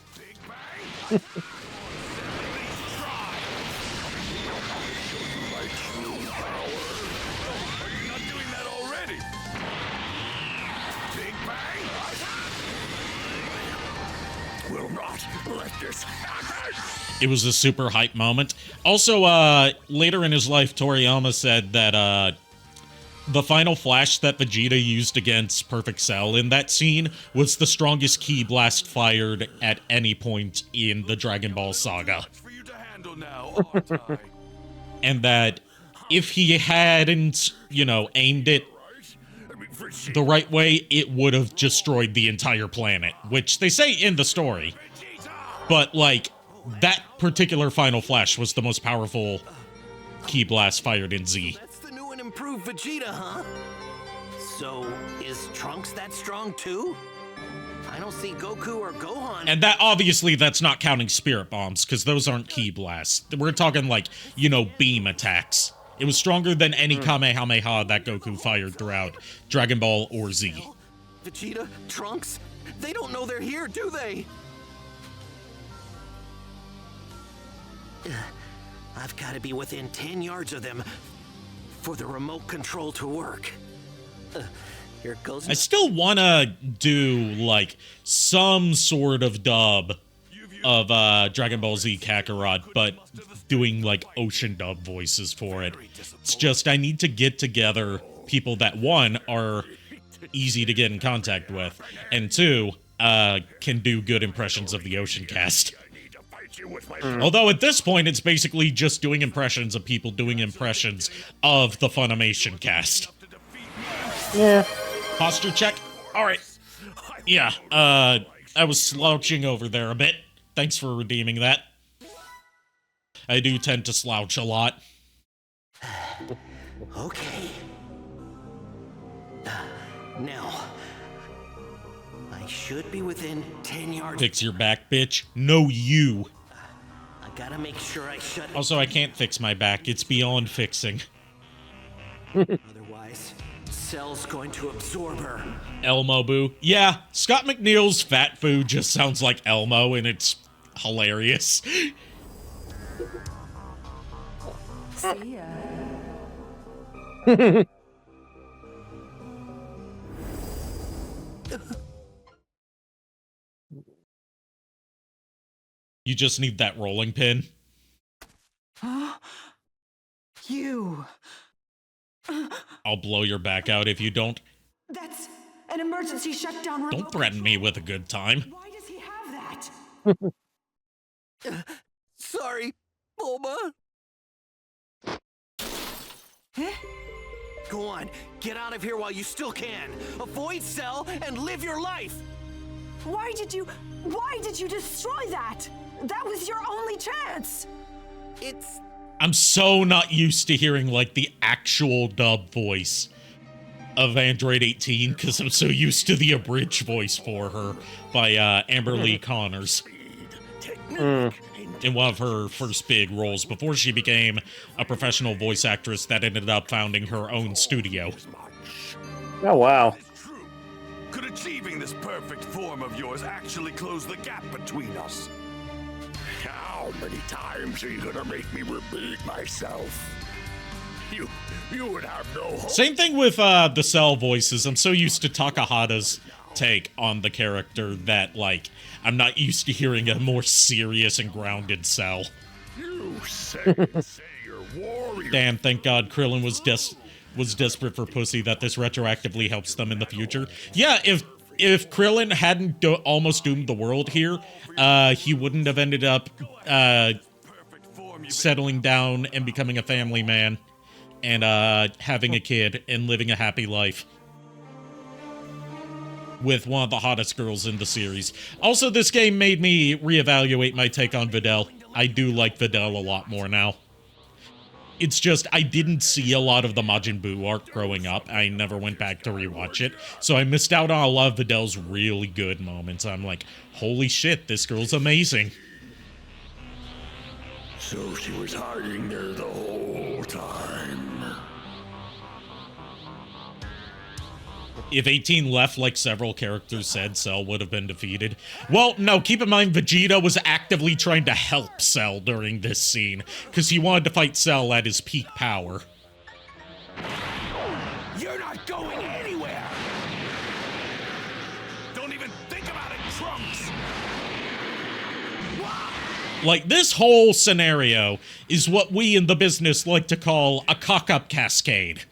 S3: It was a super hype moment. Also, later in his life, Toriyama said that the final flash that Vegeta used against Perfect Cell in that scene was the strongest ki blast fired at any point in the Dragon Ball saga. And that if he hadn't, aimed it the right way, it would have destroyed the entire planet, which they say in the story. But, like, that particular final flash was the most powerful ki blast fired in Z.
S6: That's the new and improved Vegeta, huh? So, is Trunks that strong too? I don't see Goku or Gohan.
S3: And that's not counting spirit bombs, because those aren't ki blasts. We're talking, like, beam attacks. It was stronger than any Kamehameha that Goku fired throughout Dragon Ball or Z.
S6: Vegeta, Trunks, they don't know they're here, do they? I've got to be within 10 yards of them for the remote control to work. Here goes.
S3: I still want to do, like, some sort of dub of Dragon Ball Z Kakarot, but doing, like, ocean dub voices for it. It's just I need to get together people that, one, are easy to get in contact with, and two, can do good impressions of the ocean cast. Although at this point, it's basically just doing impressions of people doing impressions of the Funimation cast.
S1: Yeah.
S3: Posture check? Alright. Yeah, I was slouching over there a bit. Thanks for redeeming that. I do tend to slouch a lot.
S6: Okay. Now, I I should be within 10 yards.
S3: Fix your back, bitch. No, you.
S6: I gotta make sure I shut it.
S3: Also, I can't fix my back. It's beyond fixing.
S6: Otherwise, Cell's going to absorb her.
S3: Elmo Boo. Yeah, Scott McNeil's Fat Boo just sounds like Elmo, and it's hilarious.
S5: See ya.
S3: You just need that rolling pin.
S7: You.
S3: I'll blow your back out if you don't.
S7: That's an emergency shutdown.
S3: Don't threaten me with a good time.
S7: Why does he have that?
S6: Sorry, Bulma. Go on, get out of here while you still can. Avoid Cell and live your life.
S7: Why did you destroy that? That was your only chance.
S6: It's
S3: I'm so not used to hearing, like, the actual dub voice of Android 18, because I'm so used to the abridged voice for her by Amber Lee Connors. In one of her first big roles before she became a professional voice actress that ended up founding her own studio.
S1: Oh, wow.
S4: It's true. Could achieving this perfect form of yours actually close the gap between us?
S2: How many times are you gonna make me repeat myself? You would have no hope.
S3: Same thing with the Cell voices. I'm so used to Takahata's take on the character that, like, I'm not used to hearing a more serious and grounded Cell.
S2: You say you're warrior.
S3: Damn, thank God Krillin was desperate for pussy that this retroactively helps them in the future. Yeah, if Krillin hadn't almost doomed the world here, he wouldn't have ended up settling down and becoming a family man and having a kid and living a happy life with one of the hottest girls in the series. Also, this game made me reevaluate my take on Videl. I do like Videl a lot more now. It's just, I didn't see a lot of the Majin Buu arc growing up. I never went back to rewatch it. So I missed out on a lot of Videl's really good moments. I'm like, holy shit, this girl's amazing.
S2: So she was hiding there the whole time.
S3: If 18 left, like several characters said, Cell would have been defeated. Well, no, keep in mind, Vegeta was actively trying to help Cell during this scene, because he wanted to fight Cell at his peak power.
S4: You're not going anywhere! Don't even think about it, Trunks!
S3: Like, this whole scenario is what we in the business like to call a cock-up cascade.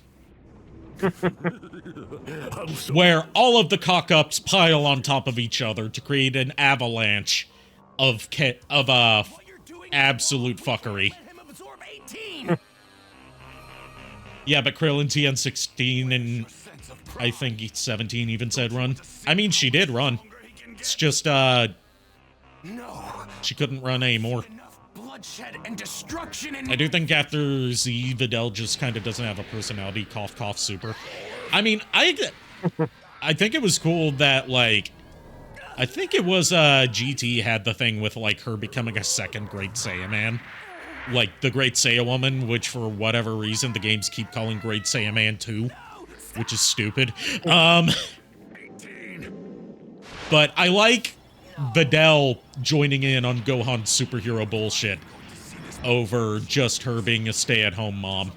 S3: Where all of the cock-ups pile on top of each other to create an avalanche of absolute fuckery. Yeah, but Krillin TN16 and I think 17 even said run. I mean, she did run. It's just, she couldn't run anymore.
S4: And destruction and
S3: I do think after Z, Videl just kind of doesn't have a personality, cough, cough, super. I mean, I think it was cool that, like, I think it was, GT had the thing with, like, her becoming a second Great Saiyaman. Like, the Great Saiyawoman, which for whatever reason, the games keep calling Great Saiyaman 2, which is stupid. But I like Videl joining in on Gohan's superhero bullshit over just her being a stay-at-home mom.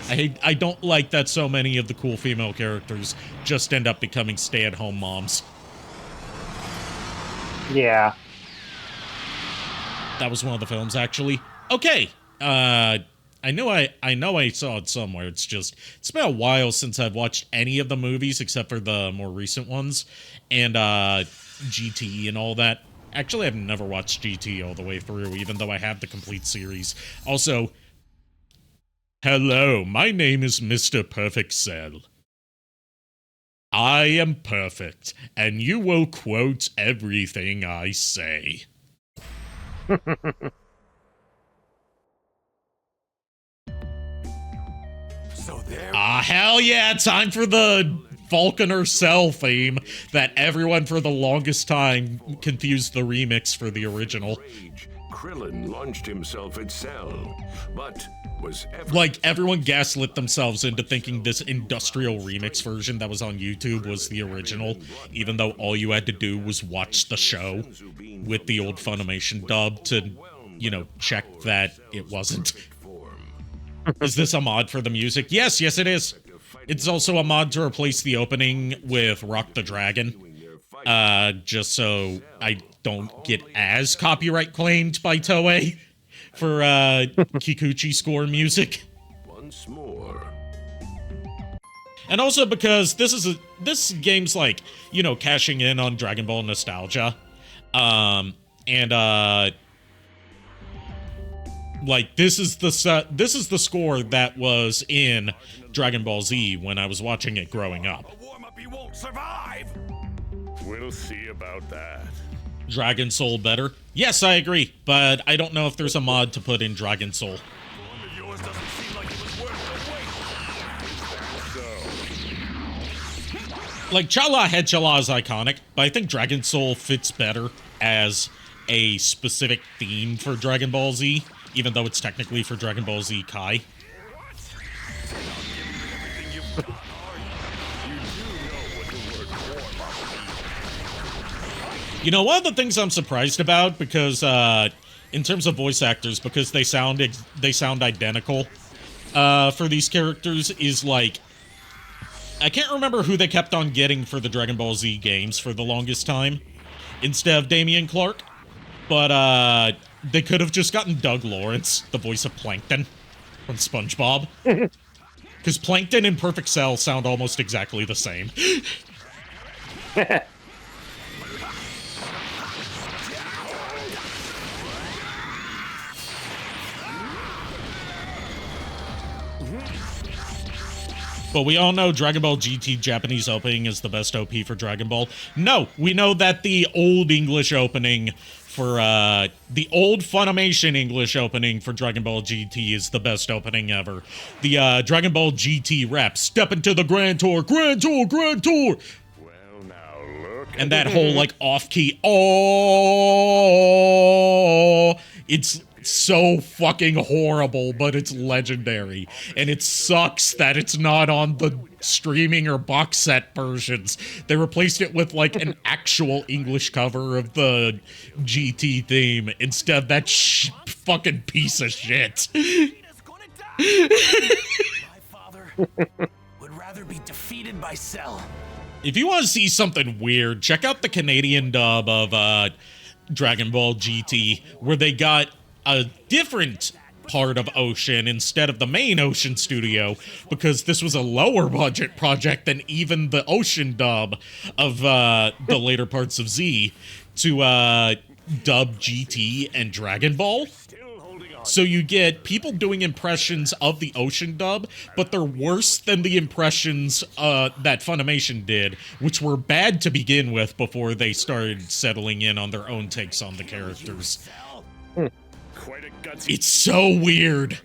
S3: I don't like that so many of the cool female characters just end up becoming stay-at-home moms.
S1: Yeah.
S3: That was one of the films, actually. Okay, I know I saw it somewhere. It's been a while since I've watched any of the movies except for the more recent ones. And, GT and all that. Actually, I've never watched GT all the way through, even though I have the complete series. Also, hello, my name is Mr. Perfect Cell. I am perfect, and you will quote everything I say.
S4: so there
S3: Ah, hell yeah, time for the Falconer Cell theme that everyone for the longest time confused the remix for the original.
S2: Krillin launched himself at Cell, but was ever...
S3: Like, everyone gaslit themselves into thinking this industrial remix version that was on YouTube was the original, even though all you had to do was watch the show with the old Funimation dub to, you know, check that it wasn't. Is this a mod for the music? Yes, it is. It's also a mod to replace the opening with Rock the Dragon. Just so I don't get as copyright claimed by Toei for Kikuchi score music.
S2: Once more.
S3: And also because this game's like, you know, cashing in on Dragon Ball nostalgia. Like this is the score that was in Dragon Ball Z when I was watching it growing up.
S4: A warm-up he won't survive!
S2: We'll see about that.
S3: Dragon Soul better? Yes, I agree, but I don't know if there's a mod to put in Dragon Soul.
S4: Form of yours doesn't seem like it was worth the wait.
S3: Like, Chala Head Chala is iconic, but I think Dragon Soul fits better as a specific theme for Dragon Ball Z, even though it's technically for Dragon Ball Z Kai. You know, one of the things I'm surprised about, because, in terms of voice actors, because they sound identical, for these characters, is, like, I can't remember who they kept on getting for the Dragon Ball Z games for the longest time, instead of Damian Clark, but, they could have just gotten Doug Lawrence, the voice of Plankton, from SpongeBob. Because Plankton and Perfect Cell sound almost exactly the same. But we all know Dragon Ball GT Japanese opening is the best OP for Dragon Ball. No, we know that the old English opening for, the old Funimation English opening for Dragon Ball GT is the best opening ever. The, Dragon Ball GT rap, step into the Grand Tour, Grand Tour, Grand Tour!
S2: Well, now look.
S3: And that whole, like, off-key, oh, it's so fucking horrible, but it's legendary. And it sucks that it's not on the streaming or box set versions. They replaced it with, like, an actual English cover of the GT theme instead of that fucking piece of shit.
S6: My father would rather be defeated by Cell.
S3: If you want to see something weird, check out the Canadian dub of Dragon Ball GT, where they got a different part of Ocean instead of the main Ocean studio, because this was a lower budget project than even the Ocean dub of the later parts of Z to dub GT and Dragon Ball. So you get people doing impressions of the Ocean dub, but they're worse than the impressions that Funimation did, which were bad to begin with before they started settling in on their own takes on the characters.
S2: Quite a gutsy...
S3: It's so weird.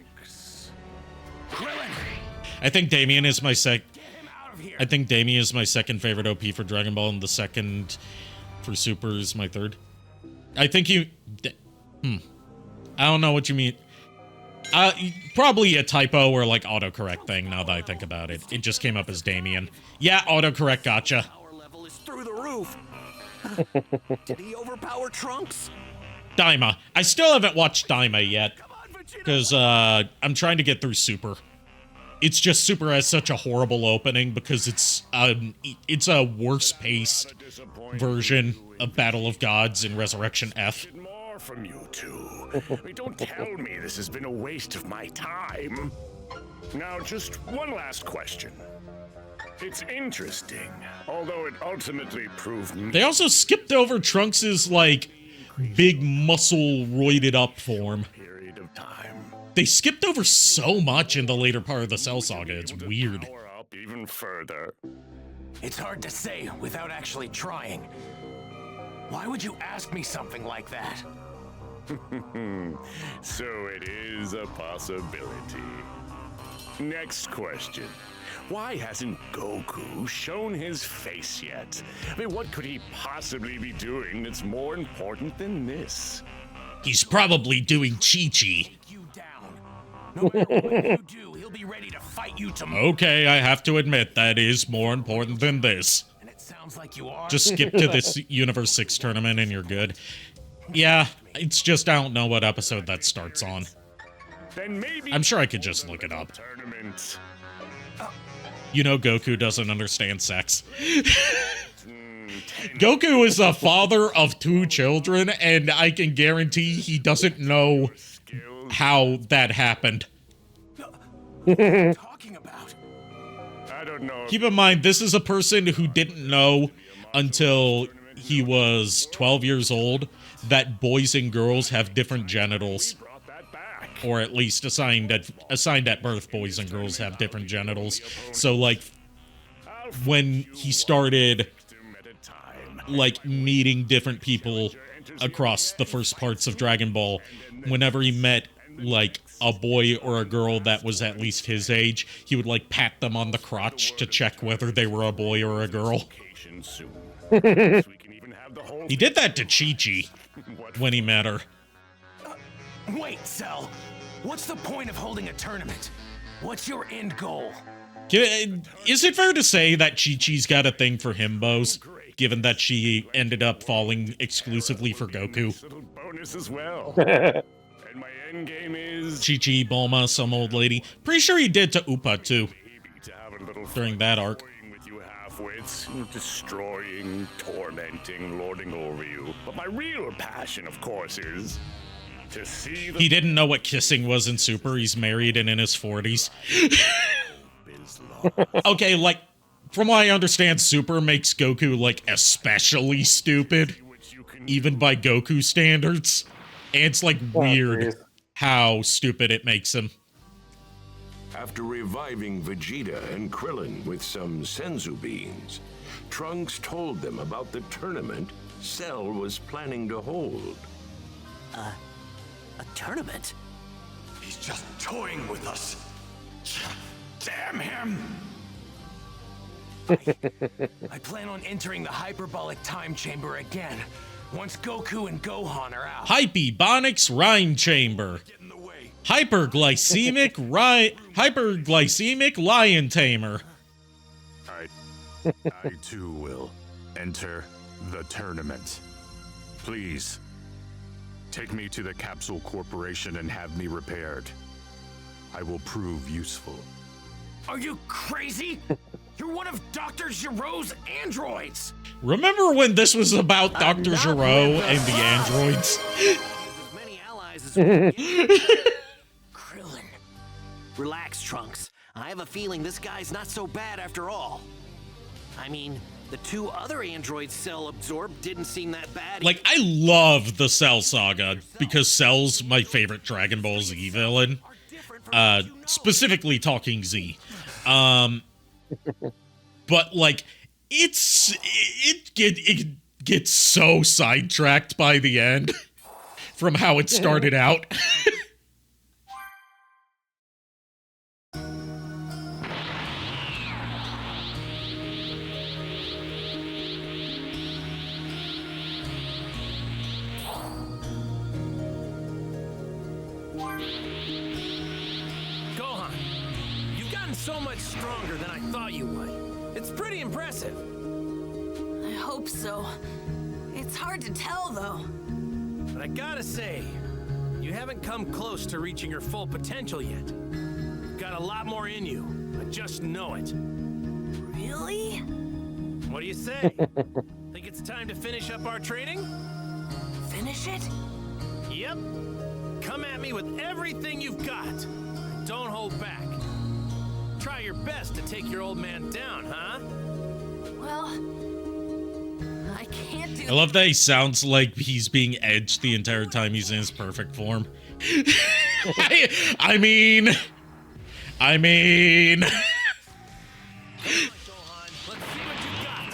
S3: I think Damien is my second favorite OP for Dragon Ball, and the second for Super is my third. I think you... I don't know what you mean. Probably a typo or, like, autocorrect thing, now that I think about it. It just came up as Damien. Yeah, autocorrect, gotcha.
S6: Power level is through the roof. Did he overpower Trunks?
S3: Daima. I still haven't watched Daima yet, because I'm trying to get through Super. It's just Super has such a horrible opening because it's a worse-paced version of Battle of Gods and Resurrection F.
S2: More from you two. Don't tell me this has been a waste of my time. Now, just one last question. It's interesting, although it ultimately proved...
S3: They also skipped over Trunks's, like, big muscle roided up form.
S2: Period of time.
S3: They skipped over so much in the later part of the Cell Saga, it's weird.
S2: Power up even further.
S6: It's hard to say without actually trying. Why would you ask me something like that?
S2: So it is a possibility. Next question. Why hasn't Goku shown his face yet? I mean, what could he possibly be doing that's more important than this?
S3: He's probably doing Chi-Chi.
S6: You down. No matter what you do, he'll be ready to fight you tomorrow.
S3: Okay, I have to admit that is more important than this.
S6: And it sounds like you are.
S3: Just skip to this Universe 6 tournament and you're good. Yeah, it's just I don't know what episode that starts on.
S2: Then maybe
S3: I'm sure I could just look it up.
S2: tournament.
S3: You know Goku doesn't understand sex. Goku is the father of 2 children, and I can guarantee he doesn't know how that happened.
S6: talking about?
S2: I don't know.
S3: Keep in mind, this is a person who didn't know until he was 12 years old that boys and girls have different genitals.
S2: Brought that back.
S3: Or at least assigned at birth, boys and girls have different genitals. So, like, when he started, like, meeting different people across the first parts of Dragon Ball, whenever he met, like, a boy or a girl that was at least his age, he would, like, pat them on the crotch to check whether they were a boy or a girl. He did that to Chi-Chi when he met her.
S6: Wait, Cell. What's the point of holding a tournament? What's your end goal?
S3: Is it fair to say that Chi-Chi's got a thing for himbos, given that she ended up falling exclusively for Goku?
S2: Little bonus as well. And my end game is
S3: Chi-Chi, Bulma, some old lady. Pretty sure he did to Upa, too,
S2: maybe to have a little
S3: during that arc.
S2: toying with you half-wits, destroying, tormenting, lording over you. But my real passion, of course, is to see the
S3: He didn't know what kissing was in Super. He's married and in his 40s. Okay, like, from what I understand, Super makes Goku, like, especially stupid, even by Goku standards. And it's, like, weird how stupid it makes him.
S4: After reviving Vegeta and Krillin with some senzu beans, Trunks told them about the tournament Cell was planning to hold.
S6: A tournament?
S4: He's just toying with us. Damn him!
S6: I plan on entering the hyperbolic time chamber again, once Goku and Gohan are out.
S3: Hypebonics Rhyme Chamber.
S4: Get in the way.
S3: Hyperglycemic Lion Tamer.
S2: I too will enter the tournament. Please, take me to the Capsule Corporation and have me repaired. I will prove useful.
S6: Are you crazy? You're one of Dr. Giro's androids!
S3: Remember when this was about Dr. Giro and the androids?
S6: As many allies as we can get. Krillin. Relax, Trunks. I have a feeling this guy's not so bad after all. I mean, the 2 other androids Cell absorbed didn't seem that bad.
S3: Like, I love the Cell saga, because Cell's my favorite Dragon Ball Z villain. Specifically talking Z. But, like, it gets so sidetracked by the end from how it started out.
S6: Gohan, you've gotten so much stronger than I thought you would. It's pretty impressive.
S7: I hope so. It's hard to tell, though.
S6: But I gotta say, you haven't come close to reaching your full potential yet. You've got a lot more in you. I just know it.
S7: Really?
S6: What do you say? Think it's time to finish up our training?
S7: Finish it?
S6: Yep. Come at me with everything you've got. Don't hold back. Try your best to take your old man down, huh?
S7: Well, I can't do
S3: I love that he sounds like he's being edged the entire time he's in his perfect form. I mean...
S6: Gohan, let's see what you got.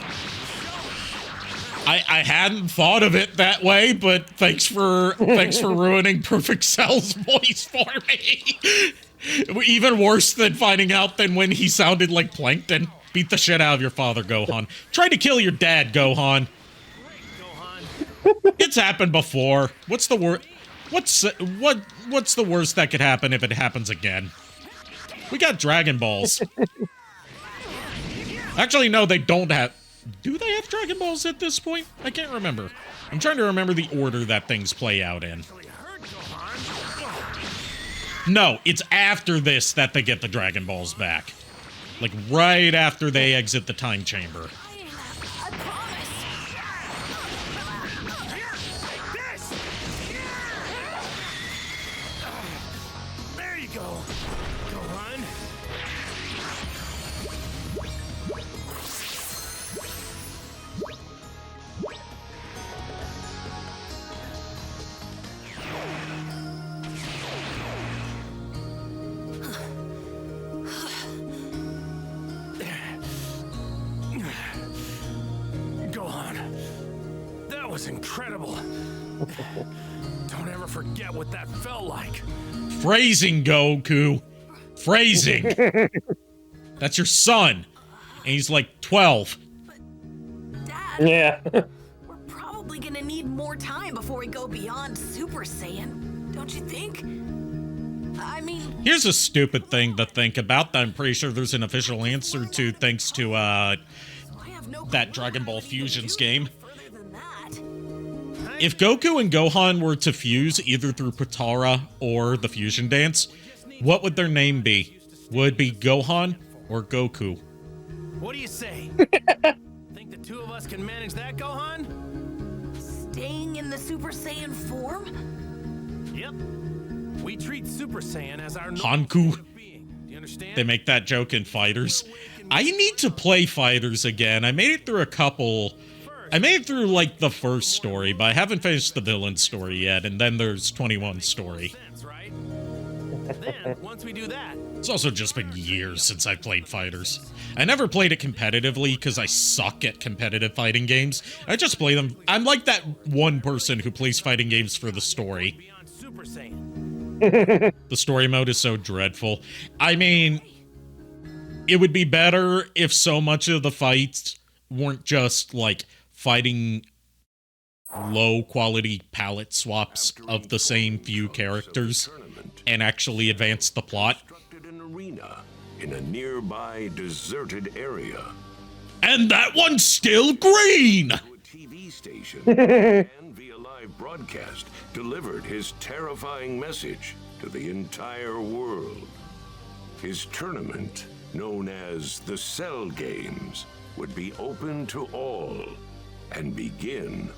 S6: Show me.
S3: I hadn't thought of it that way, but thanks for ruining Perfect Cell's voice for me. Even worse than finding out than when he sounded like Plankton. Beat the shit out of your father, Gohan. Try to kill your dad, Gohan. It's happened before. What's the worst? What's the worst that could happen if it happens again? We got Dragon Balls. Actually, no, they don't have... Do they have Dragon Balls at this point? I can't remember. I'm trying to remember the order that things play out in. No, it's after this that they get the Dragon Balls back. Like, right after they exit the time chamber.
S6: There you go. Go on. That was incredible. Don't ever forget what that felt like.
S3: Phrasing, Goku. Phrasing. That's your son. And he's like 12.
S5: Dad,
S1: Yeah.
S5: we're probably gonna need more time before we go beyond Super Saiyan. Don't you think? I mean,
S3: Here's a stupid thing to think about that I'm pretty sure there's an official answer to thanks to
S5: I have no
S3: that
S5: clue
S3: Dragon Ball
S5: what we
S3: Fusions
S5: do
S3: game.
S5: further than that.
S3: If Goku and Gohan were to fuse either through Potara or the Fusion Dance, what would their name be? Would it be Gohan or Goku?
S6: What do you say? Think the two of us can manage that, Gohan?
S5: Staying in the Super Saiyan form?
S6: Yep. We treat Super Saiyan as our normal
S3: Hanku.
S6: state of being. Do you understand?
S3: They make that joke in Fighters. I need to play Fighters again. I made it through a couple... I made it through, like, the first story, but I haven't finished the villain story yet, and then there's 21's story.
S6: Sense, right? Then, once we do that,
S3: It's also just been years since I played Fighters. I never played it competitively because I suck at competitive fighting games. I just play them. I'm like that one person who plays fighting games for the story.
S6: beyond Super Saiyan.
S3: The story mode is so dreadful. I mean, it would be better if so much of the fights weren't just, like, fighting low-quality palette swaps of the same few characters and actually advance the plot.
S4: Constructed an arena in a nearby deserted area.
S3: And that one's still green!
S4: A TV station and via live broadcast delivered his terrifying message to the entire world. His tournament, known as the Cell Games, would be open to all and begin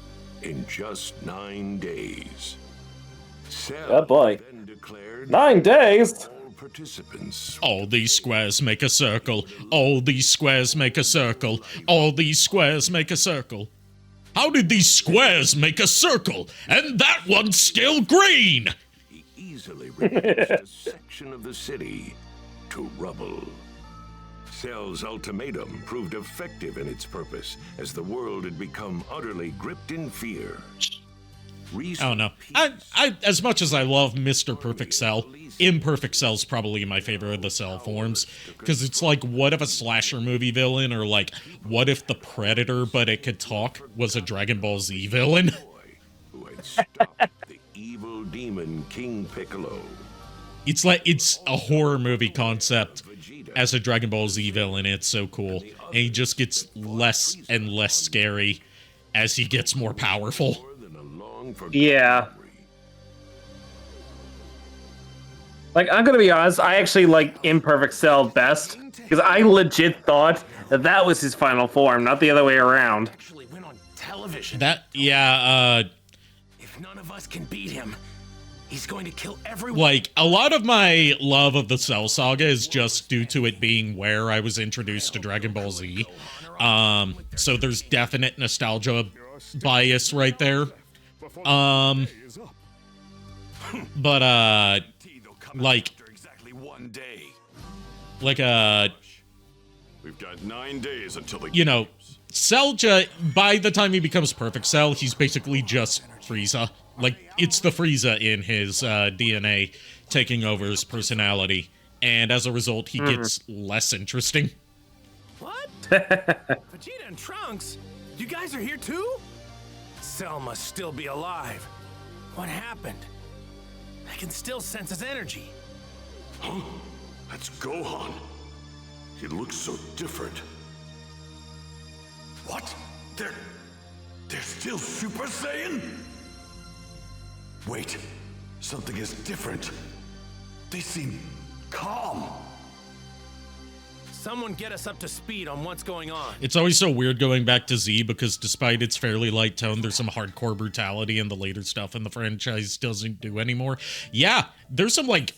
S4: in just 9 days. Cell
S1: Oh, boy.
S4: then declared
S1: 9 days?
S4: all participants
S3: All these squares make a circle. All these squares make a circle. All these squares make a circle. How did these squares make a circle? And that one's still green!
S4: he easily reduced a section of the city to rubble. Cell's ultimatum proved effective in its purpose as the world had become utterly gripped in fear.
S3: I don't know. I as much as I love Mr. Perfect Cell, Imperfect Cell's probably my favorite of the Cell forms. Because it's like, what if a slasher movie villain, or like, what if the Predator, but it could talk, was a Dragon Ball Z villain?
S4: Who had stopped the evil demon King Piccolo.
S3: It's like, it's a horror movie concept as a Dragon Ball Z villain. It's so cool. And he just gets less and less scary as he gets more powerful.
S4: More than a long-forgotten
S1: Yeah.
S4: memory.
S1: Like, I'm gonna be honest, I actually like Imperfect Cell best, because I legit thought that was his final form, not the other way around.
S6: Actually went on television. If none of us can beat him, he's going to kill everyone.
S3: Like, a lot of my love of the Cell Saga is just due to it being where I was introduced to Dragon Ball Z. So there's definite nostalgia bias right there. But, like,
S2: After exactly 1 day.
S3: like,
S2: We've got 9 days until the
S3: you know, Cellja, by the time he becomes Perfect Cell, he's basically just Frieza. Like, it's the Frieza in his DNA taking over his personality. and as a result, he gets less interesting.
S6: What? Vegeta and Trunks? You guys are here too? Cell must still be alive. What happened? I can still sense his energy.
S4: Huh? That's Gohan. He looks so different. What? They're still Super Saiyan? Wait, something is different. They seem calm.
S6: Someone get us up to speed on what's going on.
S3: It's always so weird going back to Z because despite its fairly light tone, there's some hardcore brutality in the later stuff and the franchise doesn't do anymore. Yeah, there's some like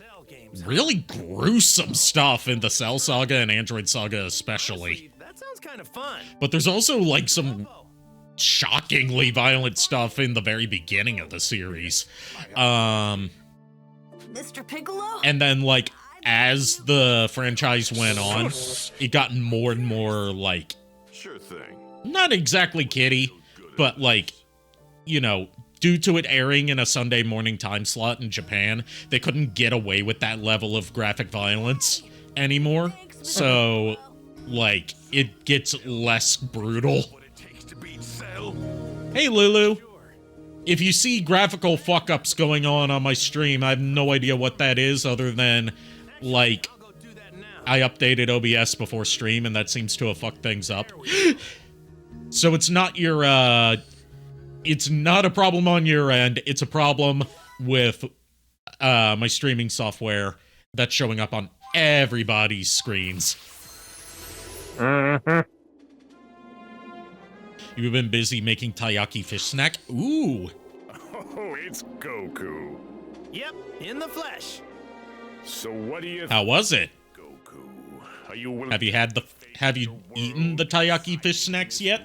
S3: really gruesome stuff in the Cell Saga and Android Saga especially.
S6: Honestly, that sounds kind of fun.
S3: But there's also like some shockingly violent stuff in the very beginning of the series.
S5: Mr. Piccolo?
S3: And then like as the franchise went on, it got more and more like,
S4: Sure thing.
S3: not exactly kiddie, but like, you know, due to it airing in a Sunday morning time slot in Japan, they couldn't get away with that level of graphic violence anymore. So, like, it gets less brutal.
S4: What it takes to beat Cell.
S3: Hey, Lulu. If you see graphical fuck-ups going on my stream, I have no idea what that is other than, like,
S6: I'll go do that now.
S3: I updated OBS before stream, and that seems to have fucked things up. So it's not your, it's not a problem on your end. It's a problem with, my streaming software that's showing up on everybody's screens. You've been busy making taiyaki fish snack? Ooh.
S2: Oh, it's Goku.
S6: Yep, in the flesh.
S2: So what do you
S3: How was it?
S2: Goku? Are you willing
S3: Have you eaten the taiyaki fish snacks yet?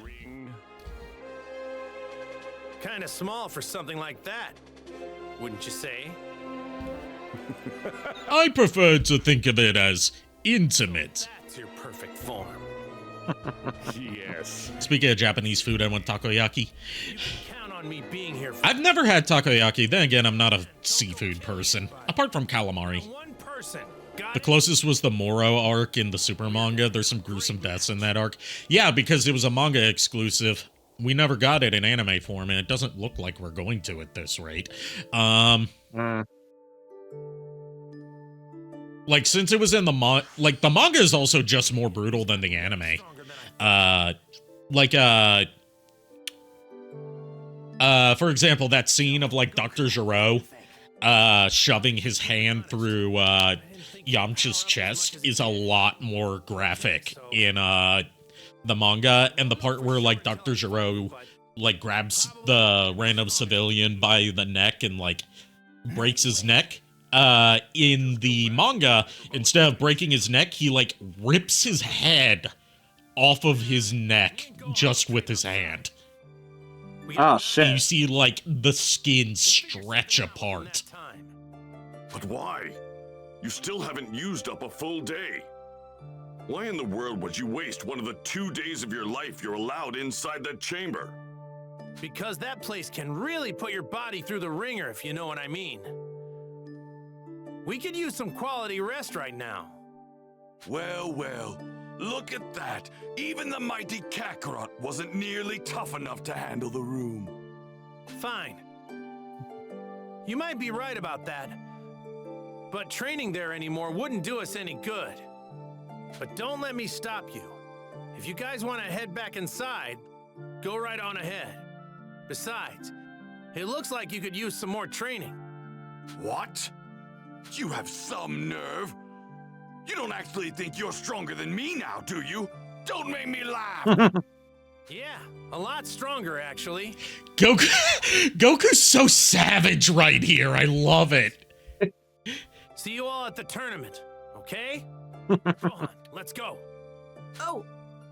S6: Kind of small for something like that, wouldn't you say?
S3: I prefer to think of it as intimate.
S6: That's your perfect form.
S2: Yes.
S3: Speaking of Japanese food, I want takoyaki.
S6: You can count on me being here for
S3: I've never had takoyaki, then again, I'm not a seafood person, apart from calamari.
S6: one person. Got
S3: The
S6: it?
S3: closest was the Moro arc in the Super manga. There's some gruesome deaths in that arc. Yeah, because it was a manga exclusive. We never got it in anime form, and it doesn't look like we're going to at this rate. Like, since it was in the the manga is also just more brutal than the anime. For example, that scene of, like, Dr. Gero, shoving his hand through, Yamcha's chest is a lot more graphic in, the manga, and the part where, like, Dr. Gero, like, grabs the random civilian by the neck and, like, breaks his neck. In the manga, instead of breaking his neck, he, like, rips his head off of his neck just with his hand.
S1: Oh,
S3: You
S1: shit.
S3: see, like, the skin stretch apart.
S4: But why? You still haven't used up a full day. Why in the world would you waste one of the 2 days of your life you're allowed inside that chamber?
S6: Because that place can really put your body through the ringer, if you know what I mean. We could use some quality rest right now.
S4: Well, well, look at that. Even the mighty Kakarot wasn't nearly tough enough to handle the room.
S6: Fine. You might be right about that. But training there anymore wouldn't do us any good. But don't let me stop you. If you guys want to head back inside, go right on ahead. Besides, it looks like you could use some more training.
S4: What? You have some nerve. You don't actually think you're stronger than me now, do you? Don't make me laugh.
S6: Yeah, a lot stronger, actually.
S3: Goku's so savage right here. I love it.
S6: See you all at the tournament, okay? Rohan, let's go.
S5: Oh,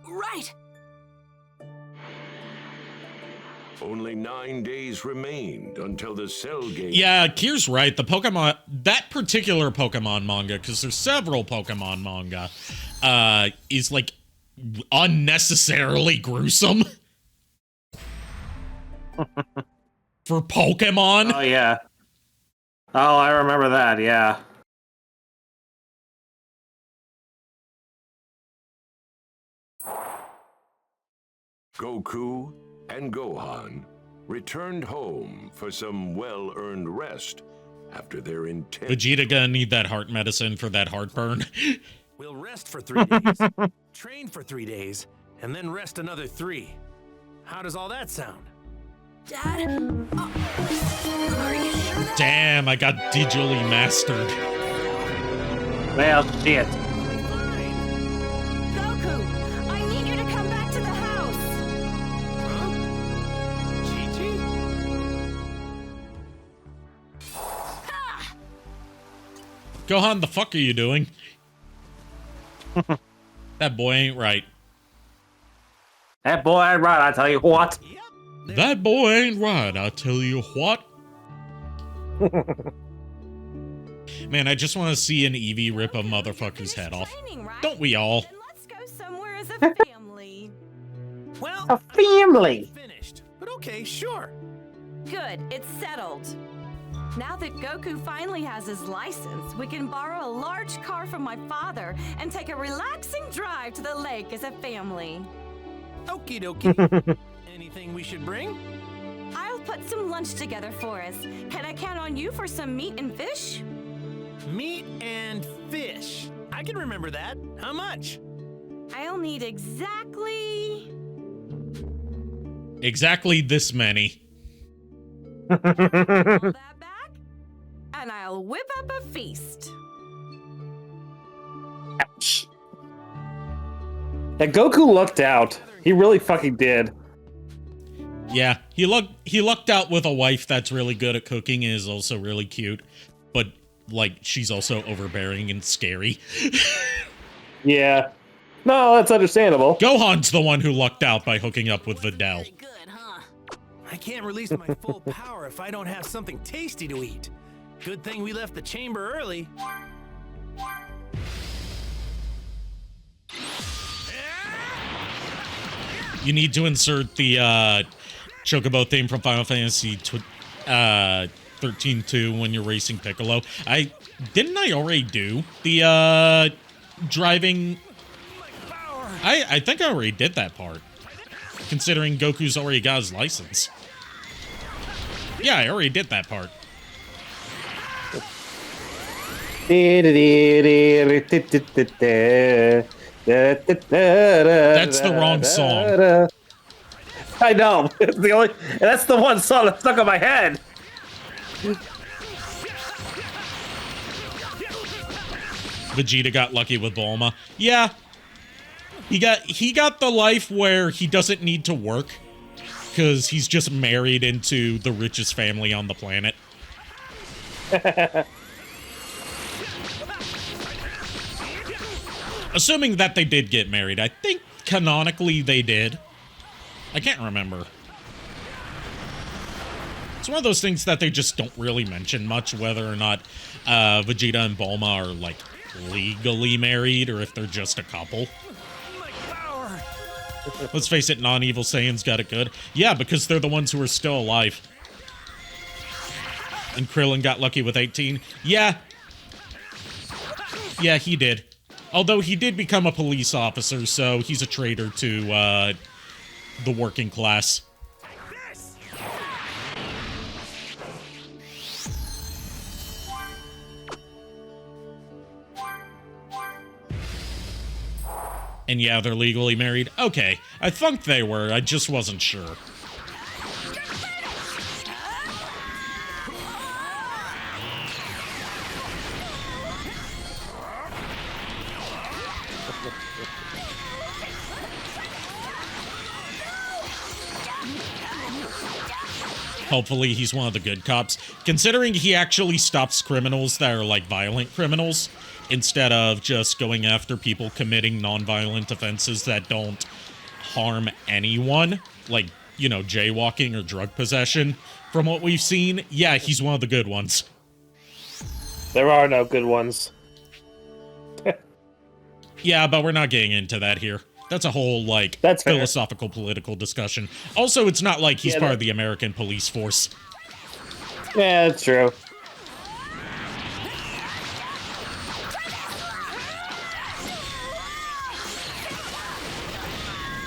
S5: right.
S4: Only 9 days remained until the Cell game.
S3: Yeah, Kier's right. The Pokemon, that particular Pokemon manga, because there's several Pokemon manga, is like unnecessarily gruesome. For Pokemon.
S1: Oh, yeah. Oh, I remember that, yeah.
S4: Goku and Gohan returned home for some well-earned rest after their intense...
S3: Vegeta gonna need that heart medicine for that heartburn.
S6: We'll rest for 3 days, train for 3 days, and then rest another 3. How does all that sound?
S5: Dad? Are you sure that
S3: Damn, I got digitally mastered.
S1: Well, shit.
S7: Fine. Goku, I need you to come back to the house.
S6: Huh? Chi-Chi?
S3: Gohan, the fuck are you doing? That boy ain't right.
S1: That boy ain't right, I tell you what.
S6: Yep.
S3: That boy ain't right, I tell you what. Man, I just want to see an Eevee rip a motherfucker's head off.
S7: Training, right?
S3: Don't we all?
S7: Then let's go somewhere as a family.
S6: Well,
S1: A family.
S6: finished. But okay, sure.
S7: Good, it's settled. Now that Goku finally has his license, we can borrow a large car from my father and take a relaxing drive to the lake as a family.
S6: Okie dokie. Anything we should bring?
S7: I'll put some lunch together for us. Can I count on you for some meat and fish?
S6: Meat and fish. I can remember that. How much?
S7: I'll need exactly
S3: This many.
S7: all that back, and I'll whip up a feast.
S1: Ouch. That Goku lucked out. He really fucking did.
S3: Yeah, he lucked out with a wife that's really good at cooking and is also really cute, but like she's also overbearing and scary.
S1: Yeah. No, that's understandable.
S3: Gohan's the one who lucked out by hooking up with Videl.
S5: really good, huh?
S6: I can't release my full power if I don't have something tasty to eat. Good thing we left the chamber early.
S3: You need to insert the Chocobo theme from Final Fantasy 13-2 when you're racing Piccolo. I already do the driving. I think I already did that part, considering Goku's already got his license. Yeah, I already did that part.
S1: That's
S3: the wrong song.
S1: I know. That's the one song that stuck in my head.
S3: Vegeta got lucky with Bulma. Yeah. He got the life where he doesn't need to work because he's just married into the richest family on the planet. Assuming that they did get married. I think canonically they did. I can't remember. It's one of those things that they just don't really mention much, whether or not Vegeta and Bulma are, like, legally married or if they're just a couple. Let's face it, non-evil Saiyans got it good. Yeah, because they're the ones who are still alive. And Krillin got lucky with 18. Yeah. Yeah, he did. Although he did become a police officer, so he's a traitor to the working class. And yeah, they're legally married. Okay, I think they were, I just wasn't sure. Hopefully he's one of the good cops, considering he actually stops criminals that are like violent criminals instead of just going after people committing non-violent offenses that don't harm anyone, like, you know, jaywalking or drug possession. From what we've seen, yeah, he's one of the good ones.
S1: There are no good ones.
S3: Yeah, but we're not getting into that here. That's a whole, like,
S1: That's fair.
S3: philosophical, political discussion. Also, it's not like he's
S1: Yeah,
S3: part of the American police force.
S1: Yeah, that's true.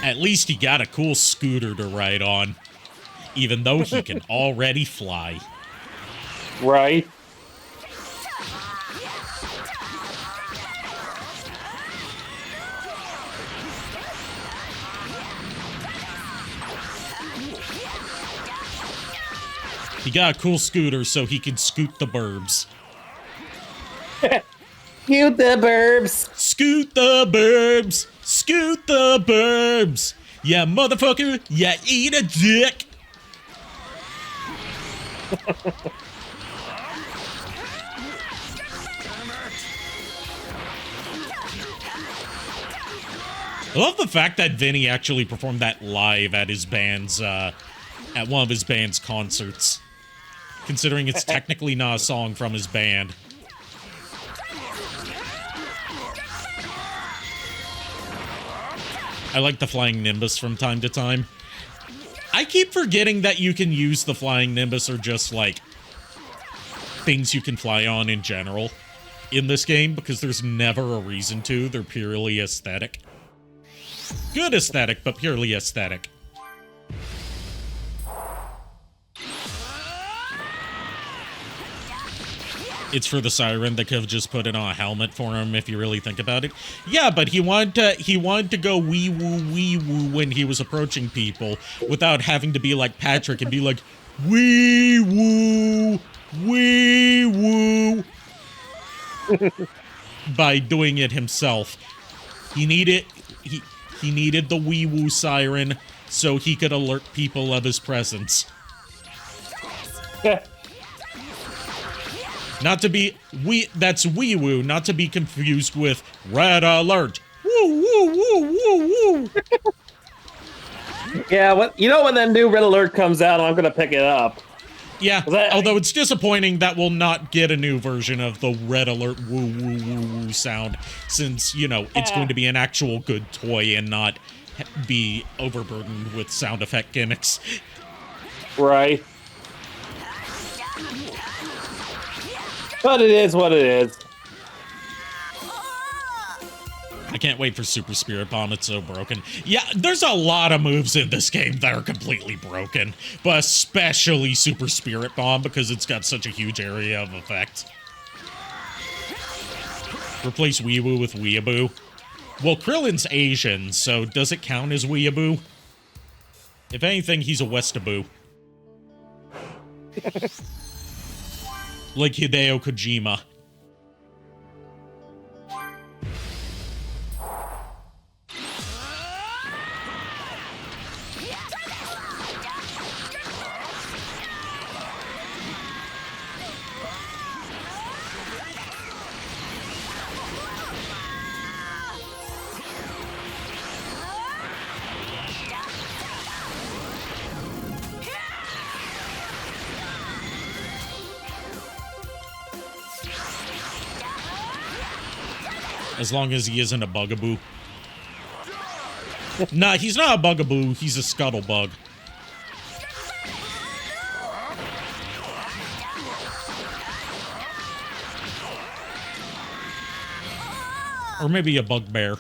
S3: At least he got a cool scooter to ride on, even though he can already fly.
S1: Right.
S3: He got a cool scooter so he can scoot the burbs.
S1: Scoot the burbs.
S3: Scoot the burbs. Scoot the burbs. Yeah, motherfucker. Yeah, eat a dick. I love the fact that Vinny actually performed that live at his band's, at one of his band's concerts. Considering it's technically not a song from his band. I like the Flying Nimbus from time to time. I keep forgetting that you can use the Flying Nimbus or just, like, things you can fly on in general in this game, because there's never a reason to. They're purely aesthetic. Good aesthetic, but purely aesthetic. It's for the siren. They could have just put it on a helmet for him if you really think about it. Yeah, but he wanted to go wee woo when he was approaching people without having to be like Patrick and be like wee woo by doing it himself. He needed the wee woo siren so he could alert people of his presence. Not to be that's wee woo, not to be confused with red alert. Woo woo woo woo woo.
S1: Yeah, when that new Red Alert comes out, I'm gonna pick it up.
S3: Yeah, although it's disappointing that we'll not get a new version of the Red Alert woo woo woo woo sound, since, you know, it's going to be an actual good toy and not be overburdened with sound effect gimmicks.
S1: Right. But it is what it is.
S3: I can't wait for Super Spirit Bomb, it's so broken. Yeah, there's a lot of moves in this game that are completely broken, but especially Super Spirit Bomb because it's got such a huge area of effect. Replace Weeaboo with Weeaboo. Well, Krillin's Asian, so does it count as Weeaboo? If anything, he's a Westaboo. Like Hideo Kojima. As long as he isn't a bugaboo. Nah, he's not a bugaboo, he's a scuttlebug. Or maybe a bugbear.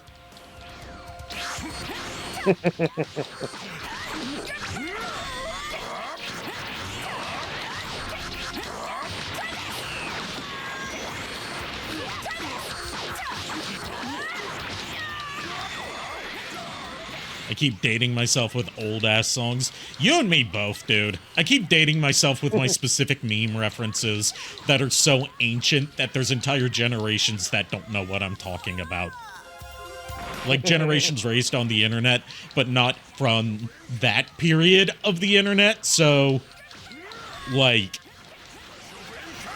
S3: I keep dating myself with old-ass songs. You and me both, dude. I keep dating myself with my specific meme references that are so ancient that there's entire generations that don't know what I'm talking about. Like, generations raised on the internet, but not from that period of the internet, so... like...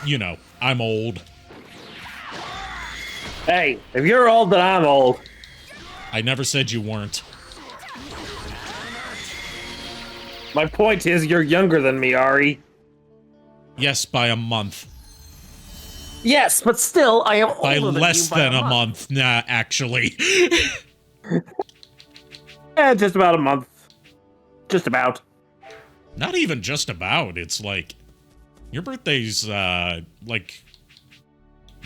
S3: you know, I'm old.
S1: Hey, if you're old, then I'm old.
S3: I never said you weren't.
S1: My point is, you're younger than me, Ari.
S3: Yes, by a month.
S1: Yes, but still, I am older
S3: By
S1: than
S3: less
S1: you by
S3: than a month. Nah, actually.
S1: Just about a month. Just about.
S3: Not even just about. It's like... your birthday's, like...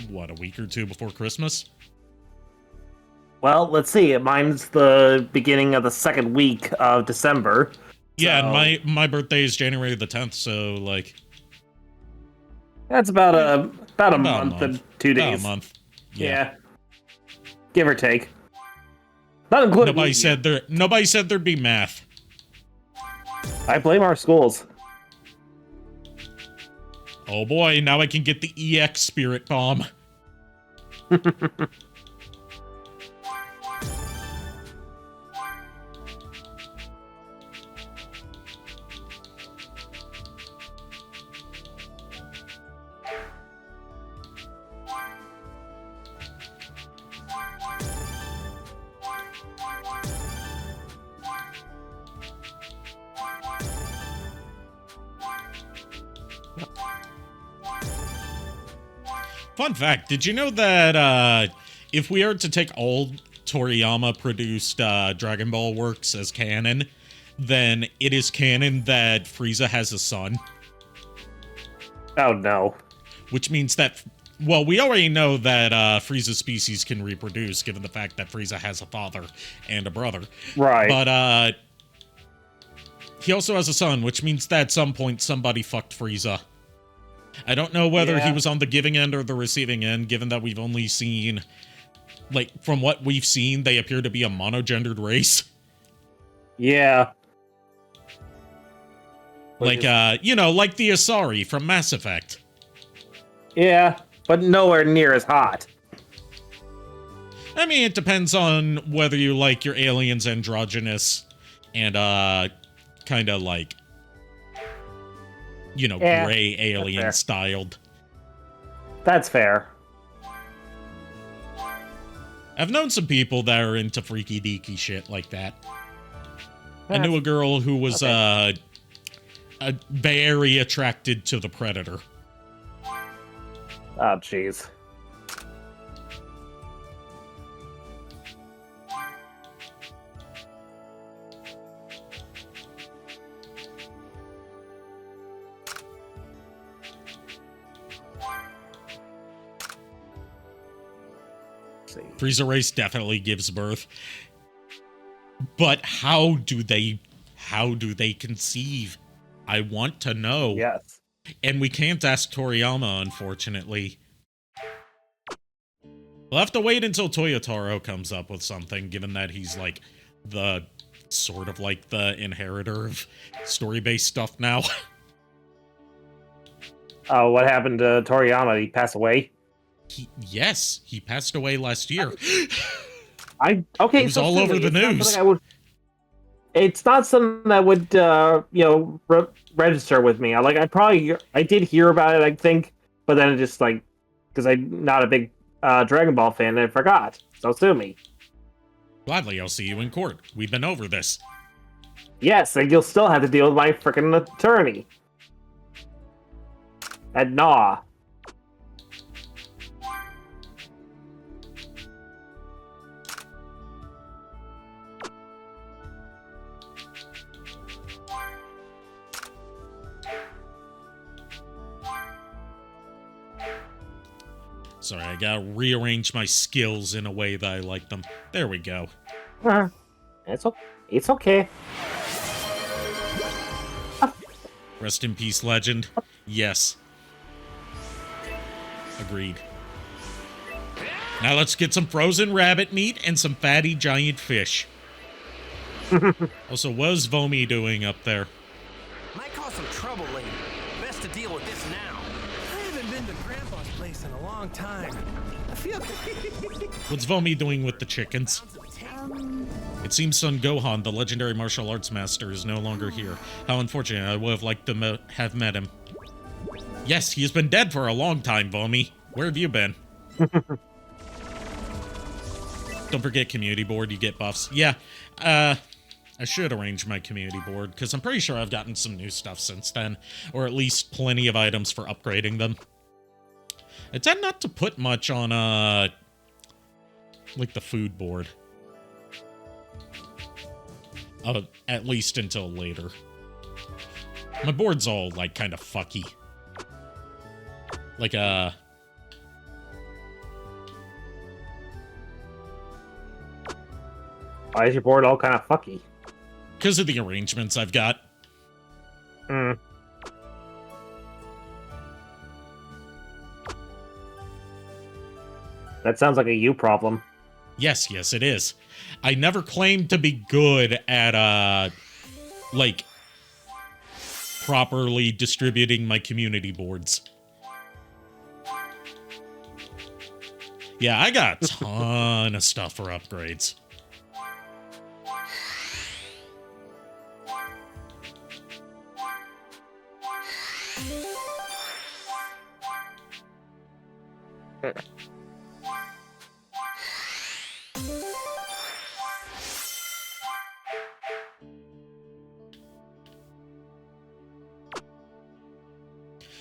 S3: what, a week or two before Christmas?
S1: Well, let's see. Mine's the beginning of the second week of December.
S3: Yeah,
S1: So-
S3: and my birthday is January the 10th, so like
S1: That's about a month and 2
S3: about
S1: days.
S3: a month.
S1: Yeah. Give or take. Not including
S3: Nobody said there'd be math.
S1: I blame our schools.
S3: Oh boy, now I can get the EX Spirit Bomb. Fun fact, did you know that if we are to take all Toriyama-produced Dragon Ball works as canon, then it is canon that Frieza has a son?
S1: Oh no.
S3: Which means that, well, we already know that Frieza's species can reproduce, given the fact that Frieza has a father and a brother.
S1: Right.
S3: But he also has a son, which means that at some point somebody fucked Frieza. I don't know whether he was on the giving end or the receiving end, given that we've only seen, like, from what we've seen, they appear to be a monogendered race.
S1: Yeah.
S3: Like, you know, like the Asari from Mass Effect.
S1: Yeah, but nowhere near as hot.
S3: I mean, it depends on whether you like your aliens androgynous and, kind of like, you know, gray alien styled.
S1: That's fair.
S3: I've known some people that are into freaky deaky shit like that. I knew a girl who was very attracted to the Predator.
S1: Oh, jeez.
S3: Frieza race definitely gives birth. But how do they conceive? I want to know.
S1: Yes.
S3: And we can't ask Toriyama, unfortunately. We'll have to wait until Toyotaro comes up with something, given that he's like the sort of like the inheritor of story-based stuff now.
S1: Oh, what happened to Toriyama? Did he pass away?
S3: Yes, he passed away last year.
S1: It
S3: was all over the news.
S1: It's not something that would, register with me. I did hear about it, I think, but then it just like, because I'm not a big Dragon Ball fan, I forgot. So sue me.
S3: Gladly, I'll see you in court. We've been over this.
S1: Yes, and you'll still have to deal with my freaking attorney. And Gnaw.
S3: Sorry, I gotta rearrange my skills in a way that I like them. There we go.
S1: It's okay.
S3: Rest in peace, legend. Yes. Agreed. Now let's get some frozen rabbit meat and some fatty giant fish. Also, what's Vomi doing up there?
S6: Might cause some trouble later. Best to deal with this now. I haven't been to Grandpa's place in a long time. I feel...
S3: What's Vomi doing with the chickens? It seems Son Gohan, the legendary martial arts master, is no longer here. How unfortunate. I would have liked to have met him. Yes, he has been dead for a long time, Vomi. Where have you been? Don't forget community board, you get buffs. Yeah, I should arrange my community board, because I'm pretty sure I've gotten some new stuff since then. Or at least plenty of items for upgrading them. I tend not to put much on, like the food board. At least until later. My board's all, like, kind of fucky. Like,
S1: Why is your board all kind of fucky?
S3: Because of the arrangements I've got.
S1: Hmm. That sounds like a you problem.
S3: Yes, it is. I never claimed to be good at, like, properly distributing my community boards. Yeah, I got a ton of stuff for upgrades.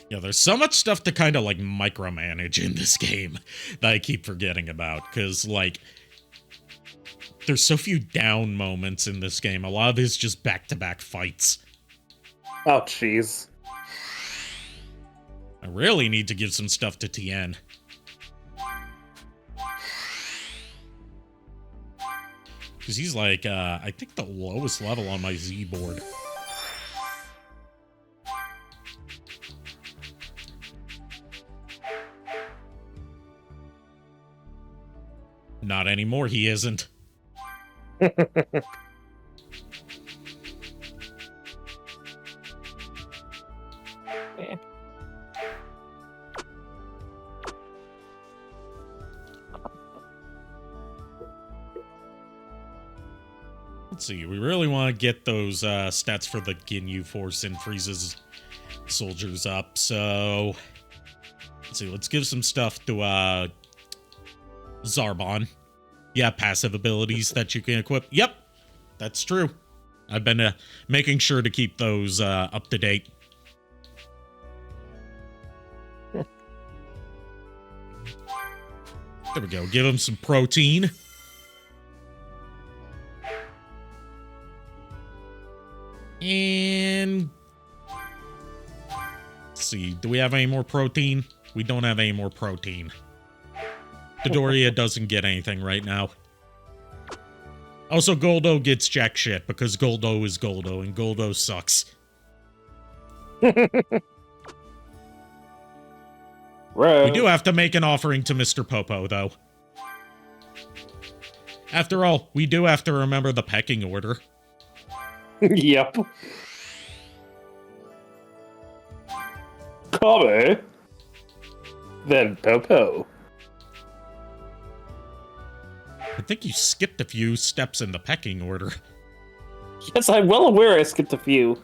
S3: Yeah, there's so much stuff to kind of, like, micromanage in this game that I keep forgetting about, because, like, there's so few down moments in this game. A lot of it's just back-to-back fights.
S1: Oh, jeez.
S3: I really need to give some stuff to Tien. Because he's, like, I think the lowest level on my Z board. Not anymore, he isn't. Let's see, we really want to get those stats for the Ginyu Force and Frieza's soldiers up, so... Let's see, let's give some stuff to, Zarbon. Yeah, passive abilities that you can equip. Yep, that's true. I've been making sure to keep those up to date. There we go. Give him some protein. And... Let's see. Do we have any more protein? We don't have any more protein. Dodoria doesn't get anything right now. Also, Goldo gets jack shit, because Goldo is Goldo, and Goldo sucks.
S1: Right.
S3: We do have to make an offering to Mr. Popo, though. After all, we do have to remember the pecking order.
S1: Yep. Kame. Then Popo.
S3: I think you skipped a few steps in the pecking order.
S1: Yes, I'm well aware I skipped a few.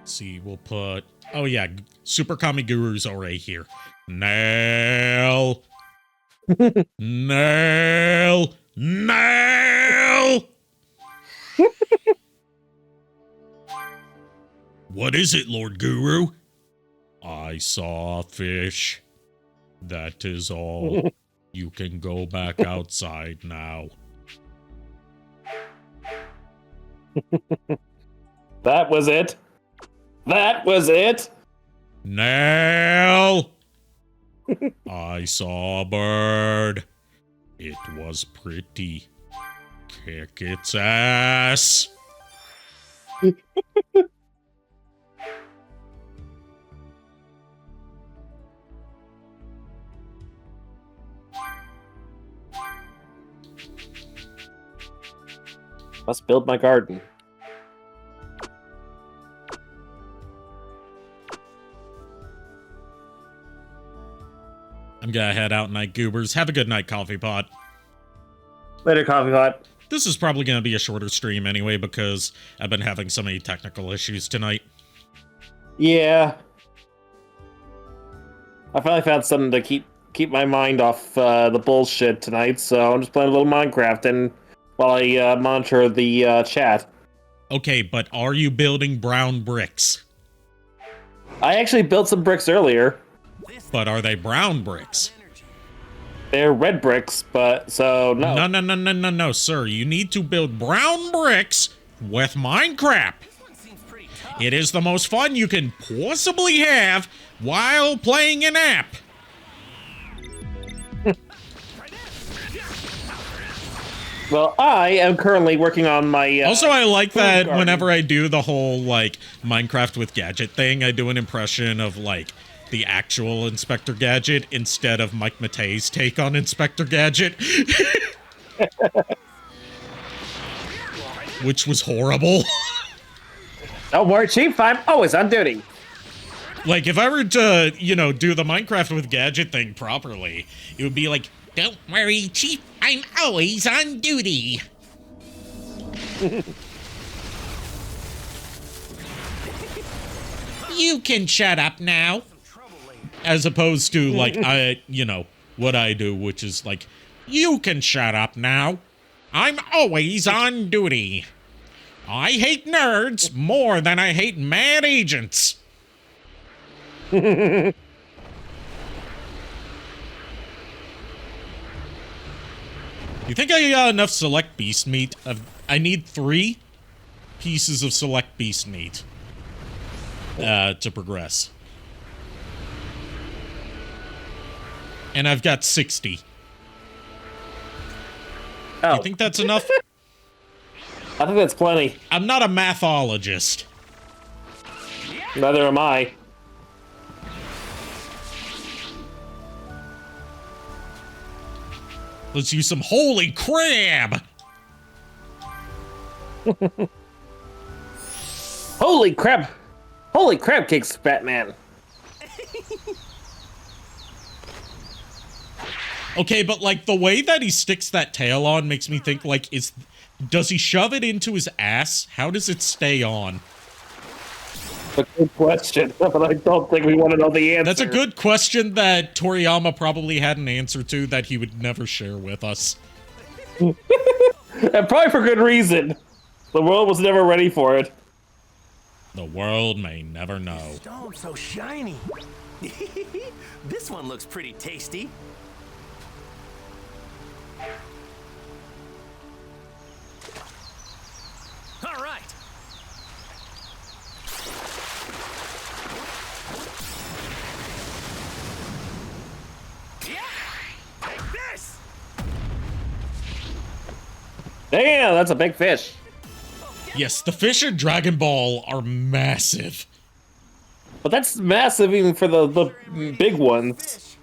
S3: See, we'll put... Oh, yeah. Super Kami Guru's already here. Nail! Nail! Nail! What is it, Lord Guru? I saw a fish. That is all. You can go back outside now.
S1: That was it. That was it.
S3: Nail! I saw a bird. It was pretty. Kick its ass.
S1: Must build my garden.
S3: I'm gonna head out night, goobers. Have a good night, Coffee Pot.
S1: Later, Coffee Pot.
S3: This is probably gonna be a shorter stream anyway because I've been having so many technical issues tonight.
S1: Yeah. I finally found something to keep my mind off the bullshit tonight, so I'm just playing a little Minecraft and while I monitor the chat.
S3: Okay, but are you building brown bricks?
S1: I actually built some bricks earlier.
S3: But are they brown bricks?
S1: They're red bricks, but so no.
S3: No, sir. You need to build brown bricks with Minecraft. It is the most fun you can possibly have while playing an app.
S1: Well, I am currently working on my.
S3: Also, I like that
S1: garden.
S3: whenever I do the whole, like, Minecraft with Gadget thing, I do an impression of, like, the actual Inspector Gadget instead of Mike Matei's take on Inspector Gadget. Which was horrible.
S1: Don't worry, Chief. I'm always on duty.
S3: Like, if I were to, you know, do the Minecraft with Gadget thing properly, it would be like, don't worry, Chief, I'm always on duty. You can shut up now. As opposed to, like, you know, what I do, which is like, you can shut up now. I'm always on duty. I hate nerds more than I hate mad agents. You think I got enough select beast meat? I need 3 pieces of select beast meat to progress. And I've got 60.
S1: Oh.
S3: You think that's enough?
S1: I think that's plenty.
S3: I'm not a mathologist.
S1: Neither am I.
S3: Let's use some holy crab!
S1: Holy crap! Holy crab cakes, Batman.
S3: Okay, but, like, the way that he sticks that tail on makes me think, like, does he shove it into his ass? How does it stay on?
S1: A good question, but I don't think we want to know the answer.
S3: That's a good question that Toriyama probably had an answer to that he would never share with us.
S1: And probably for good reason. The world was never ready for it.
S3: The world may never know.
S6: Stone so shiny. This one looks pretty tasty. All right. Yeah. Take this.
S1: Damn, that's a big fish.
S3: Yes, the fish in Dragon Ball are massive.
S1: But that's massive even for the big ones.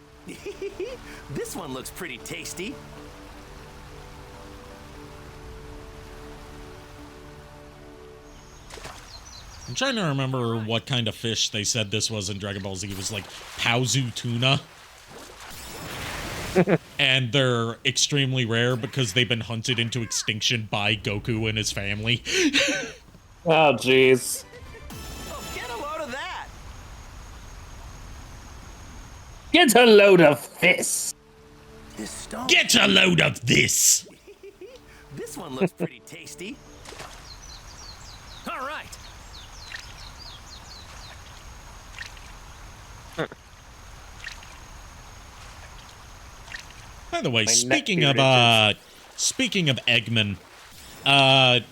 S6: This one looks pretty tasty.
S3: I'm trying to remember what kind of fish they said this was in Dragon Ball Z. It was like Paozu tuna. And they're extremely rare because they've been hunted into extinction by Goku and his family.
S1: Oh, jeez.
S6: Oh, get a load of that.
S1: Get a load of this.
S6: This stone.
S3: Get a load of this!
S6: This one looks pretty tasty. All right.
S3: By the way,
S1: My
S3: speaking
S1: neck
S3: of Eggman, I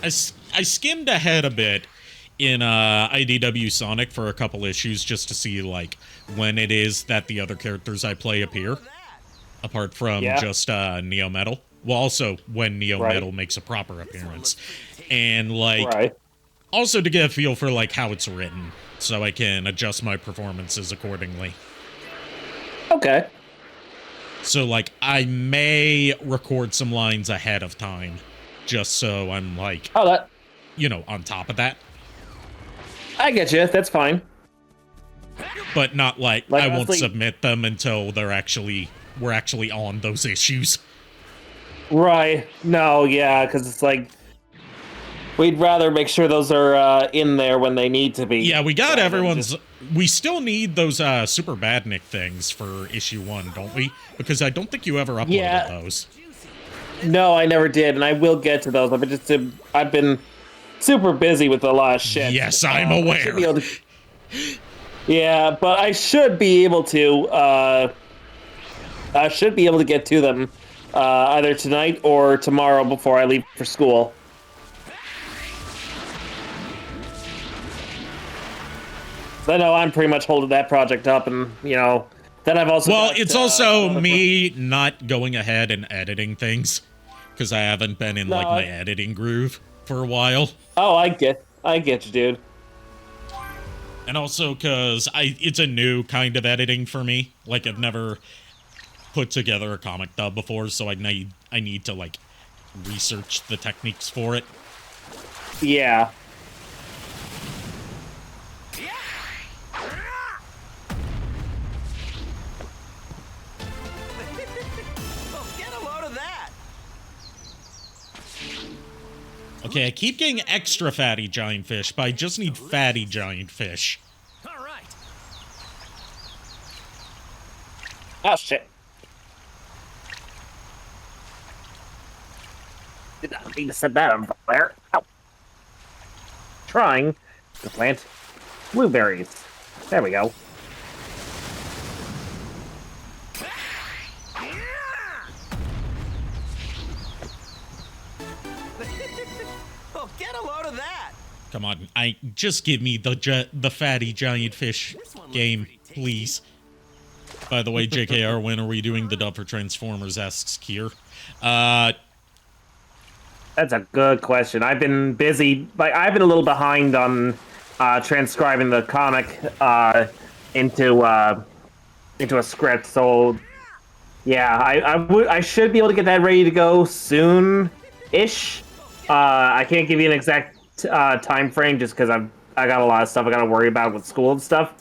S3: skimmed ahead a bit in IDW Sonic for a couple issues just to see like when it is that the other characters I play appear, apart from just Neo Metal. Well, also when Neo Metal makes a proper appearance, and like also to get a feel for like how it's written, so I can adjust my performances accordingly.
S1: Okay.
S3: So, like, I may record some lines ahead of time, just so I'm, like, you know, on top of that.
S1: I get you. That's fine.
S3: But not, like I won't
S1: honestly,
S3: submit them until we're actually on those issues.
S1: Right. No, yeah, because it's like, we'd rather make sure those are in there when they need to be.
S3: Yeah, we got everyone's. We still need those Super Badnik things for issue 1, don't we? Because I don't think you ever uploaded those.
S1: No, I never did, and I will get to those. I've been super busy with a lot of shit.
S3: Yes, I'm aware.
S1: Yeah, but I should be able to. I should be able to get to them either tonight or tomorrow before I leave for school. So I know I'm pretty much holding that project up, and then I've also.
S3: Well, it's also me not going ahead and editing things because I haven't been in my editing groove for a while.
S1: Oh, I get you, dude.
S3: And also because it's a new kind of editing for me. Like, I've never put together a comic dub before, so I need to, like, research the techniques for it.
S1: Yeah.
S6: Get a load of that!
S3: Okay, I keep getting extra fatty giant fish, but I just need fatty giant fish.
S6: All right.
S1: Oh, shit. Did not mean to set that on fire. Ow. Trying to plant blueberries. There we go.
S6: Oh, get a load of that!
S3: Come on, just give me the fatty giant fish game, please. By the way, JKR, when are we doing the dub for Transformers? Asks Kier.
S1: That's a good question. I've been busy. I've been a little behind on transcribing the comic into a script. So, yeah, I should be able to get that ready to go soon-ish. I can't give you an exact time frame just because I got a lot of stuff I got to worry about with school and stuff.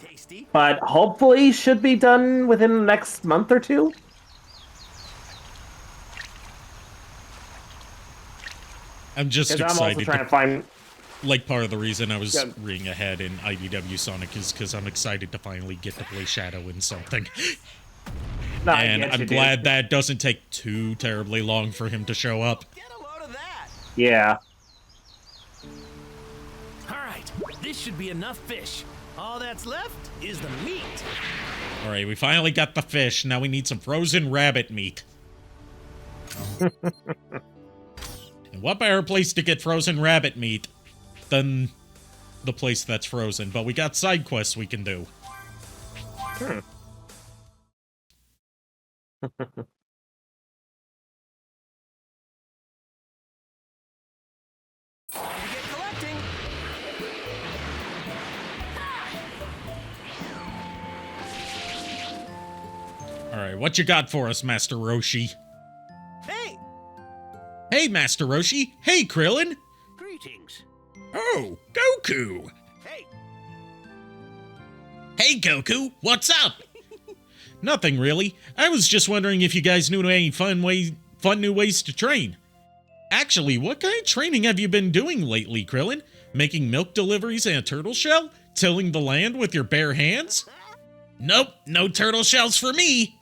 S1: But hopefully, should be done within the next month or two.
S3: I'm just excited.
S1: I'm also trying to find.
S3: Like, part of the reason I was reading ahead in IDW Sonic is because I'm excited to finally get to play Shadow in something.
S1: No,
S3: and I'm glad that doesn't take too terribly long for him to show up.
S6: Get a load of that!
S1: Yeah.
S6: All right, this should be enough fish. All that's left is the meat.
S3: All right, we finally got the fish. Now we need some frozen rabbit meat. And what better place to get frozen rabbit meat than the place that's frozen? But we got side quests we can do. Alright, what you got for us, Master Roshi?
S6: Hey!
S3: Hey, Master Roshi! Hey, Krillin!
S6: Greetings.
S3: Oh, Goku!
S6: Hey!
S3: Hey, Goku! What's up? Nothing, really. I was just wondering if you guys knew any fun new ways to train. Actually, what kind of training have you been doing lately, Krillin? Making milk deliveries in a turtle shell? Tilling the land with your bare hands? Nope, no turtle shells for me.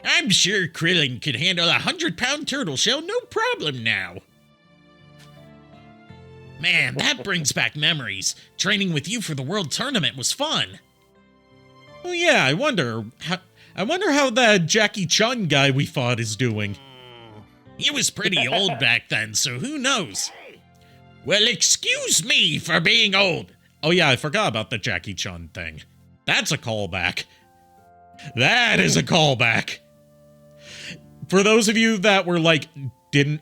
S3: I'm sure Krillin could handle a 100-pound turtle shell no problem now. Man, that brings back memories. Training with you for the World Tournament was fun. Oh yeah, I wonder how that Jackie Chun guy we fought is doing. He was pretty old back then, so who knows? Well, excuse me for being old. Oh yeah, I forgot about the Jackie Chun thing. That's a callback. That is a callback. For those of you that were like, didn't,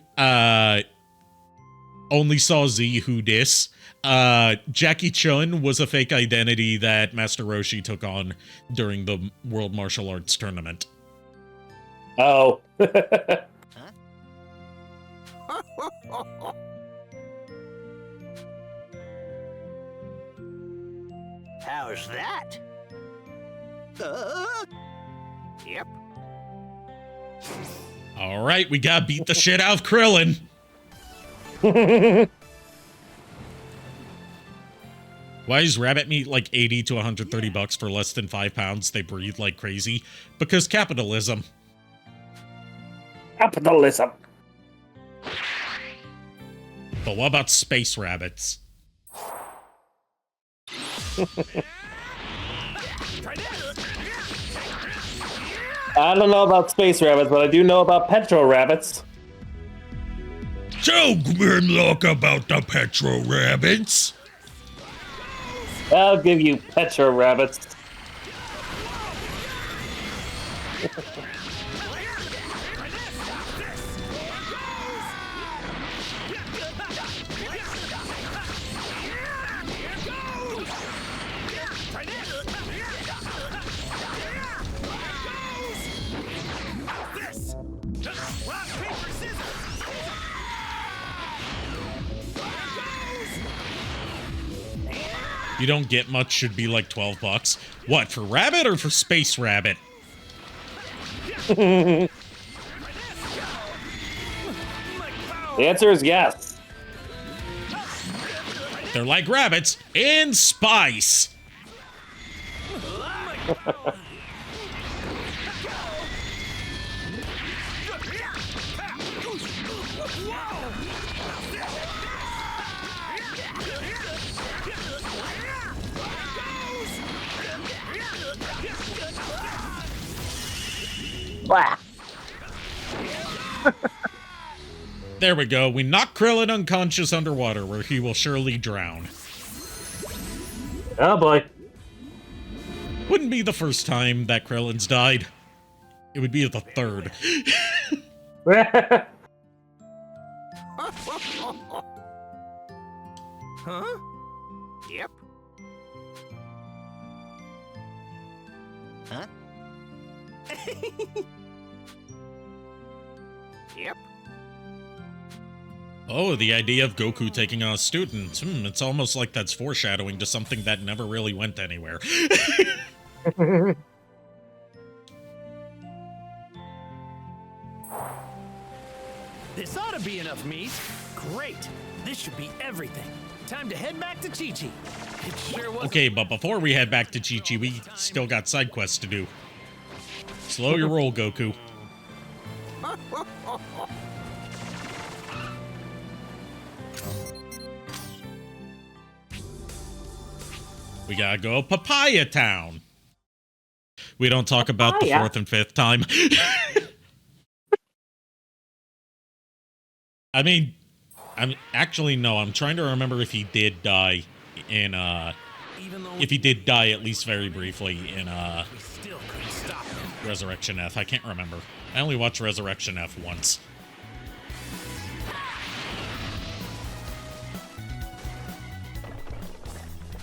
S3: only saw Z who dis, Jackie Chun was a fake identity that Master Roshi took on during the World Martial Arts Tournament.
S1: Oh.
S6: How's that? Yep.
S3: All right, we gotta beat the shit out of Krillin. Why is rabbit meat like 80 to 130 bucks for less than 5 pounds? They breathe like crazy. Because capitalism.
S1: Capitalism.
S3: But what about space rabbits?
S1: I don't know about space rabbits, but I do know about petro rabbits.
S3: So grimlock about the petro rabbits.
S1: I'll give you petro rabbits.
S3: You don't get much, should be like 12 bucks. What, for rabbit or for space rabbit?
S1: The answer is yes.
S3: They're like rabbits in spice. There we go. We knock Krillin unconscious underwater, where he will surely drown.
S1: Oh boy.
S3: Wouldn't be the first time that Krillin's died. It would be the third.
S6: Huh? Yep. Huh? Yep.
S3: Oh, the idea of Goku taking on a student. It's almost like that's foreshadowing to something that never really went anywhere.
S6: This ought to be enough meat. Great. This should be everything. Time to head back to Chi-Chi. It sure was.
S3: Okay, but before we head back to Chi-Chi, we still got side quests to do. Slow your roll, Goku. We gotta go Papaya Town. We don't talk about the fourth and fifth time. I mean, actually, no, I'm trying to remember if he did die in, if he did die at least very briefly in, Resurrection F. I can't remember. I only watched Resurrection F once.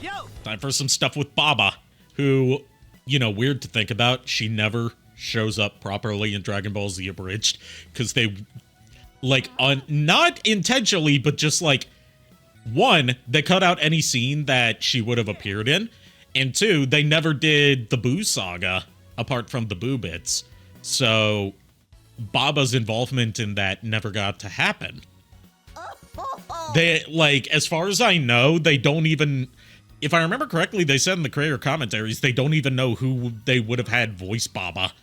S6: Yo!
S3: Time for some stuff with Baba, who, you know, weird to think about. She never shows up properly in Dragon Ball Z Abridged, because they, like, not intentionally, but just, like, one, they cut out any scene that she would have appeared in, and two, they never did the Boo saga, apart from the Boo bits. So, Baba's involvement in that never got to happen. They, like, as far as I know, they don't even... If I remember correctly, they said in the creator commentaries, they don't even know who they would have had voice Baba.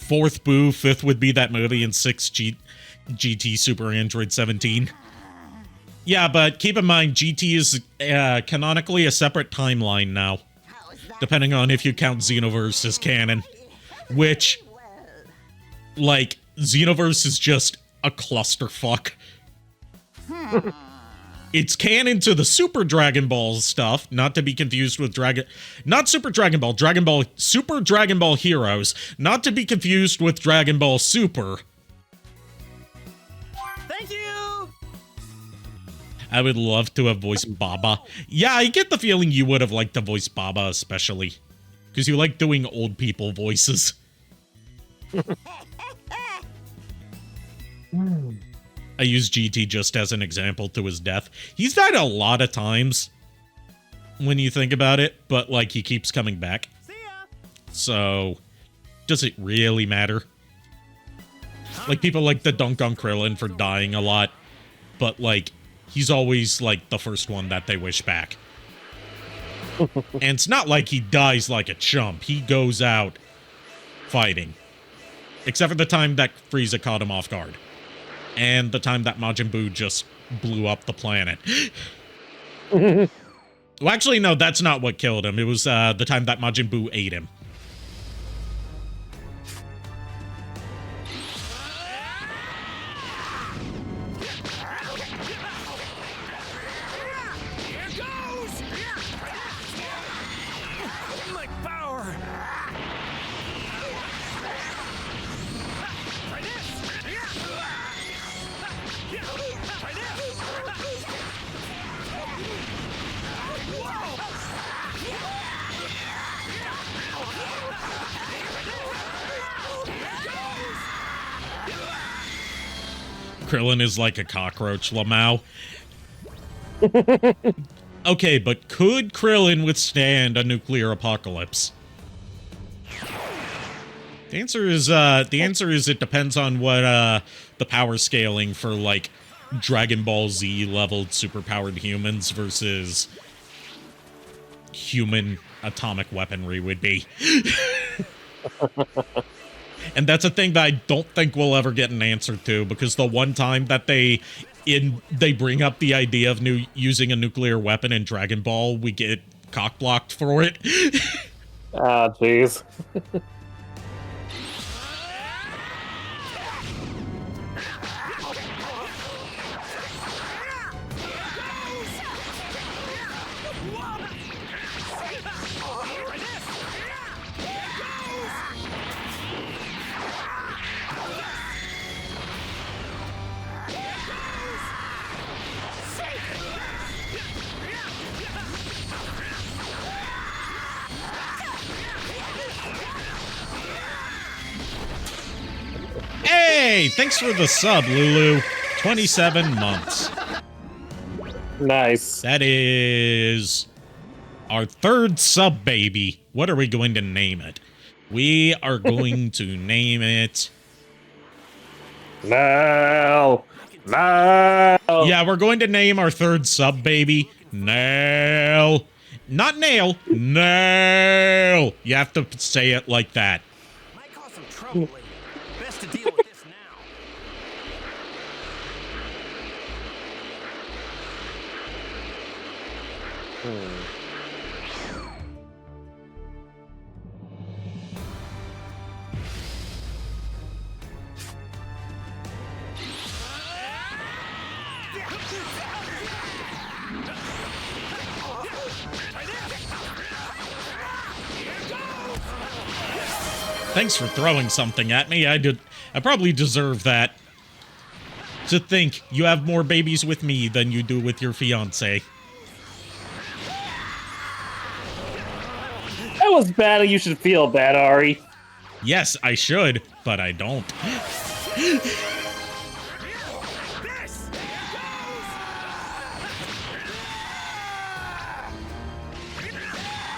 S3: Fourth Boo, fifth would be that movie, and sixth GT Super Android 17. Yeah, but keep in mind, GT is canonically a separate timeline now, depending on if you count Xenoverse as canon, which, like, Xenoverse is just a clusterfuck. It's canon to the Super Dragon Ball stuff, not to be confused with not Super Dragon Ball, Super Dragon Ball Heroes, not to be confused with Dragon Ball Super.
S6: Thank you!
S3: I would love to have voiced Baba. Yeah, I get the feeling you would have liked to voice Baba especially, because you like doing old people voices. I use GT just as an example to his death. He's died a lot of times when you think about it, but, like, he keeps coming back.
S6: See ya!
S3: so does it really matter? Like, people like to dunk on Krillin for dying a lot, but, like, he's always, like, the first one that they wish back. And it's not like he dies like a chump. He goes out fighting. Except for the time that Frieza caught him off guard. And the time that Majin Buu just blew up the planet. Well, actually, no, that's not what killed him. It was the time that Majin Buu ate him. Krillin is like a cockroach, Lamau. Okay, but could Krillin withstand a nuclear apocalypse? The answer is it depends on what the power scaling for like Dragon Ball Z leveled superpowered humans versus human atomic weaponry would be. And that's a thing that I don't think we'll ever get an answer to, because the one time that they bring up the idea of using a nuclear weapon in Dragon Ball, we get cock-blocked for it.
S1: Ah, jeez.
S3: Hey, thanks for the sub, Lulu. 27 months.
S1: Nice.
S3: That is our third sub baby. What are we going to name it? We are going to name it...
S1: No. No.
S3: Yeah, we're going to name our third sub baby Nail. Not Nail. Nail. You have to say it like that.
S6: Might cause some trouble later. Best to deal with this now.
S3: Thanks for throwing something at me. I probably deserve that. To think you have more babies with me than you do with your fiance.
S1: That was bad, and you should feel bad, Ari.
S3: Yes, I should, but I don't.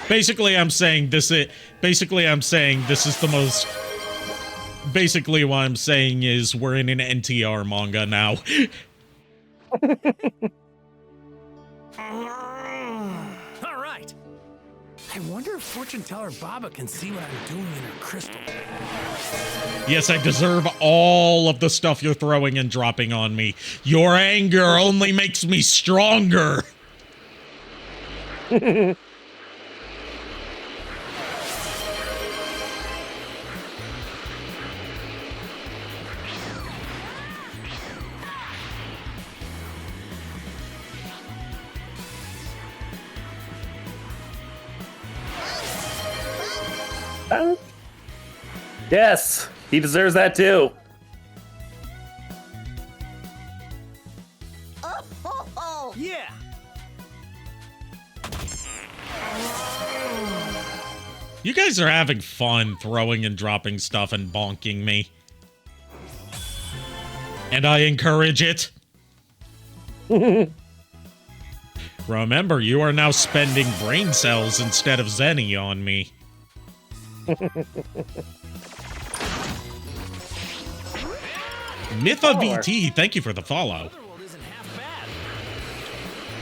S3: Basically, I'm saying this is the most... Basically, what I'm saying is we're in an NTR manga now.
S6: All right. I wonder if fortune teller Baba can see what I'm doing in her crystal.
S3: Yes, I deserve all of the stuff you're throwing and dropping on me. Your anger only makes me stronger.
S1: Yes, he deserves that too.
S6: Yeah.
S3: You guys are having fun throwing and dropping stuff and bonking me. And I encourage it. Remember, you are now spending brain cells instead of Zenny on me. Mytha VT, thank you for the follow.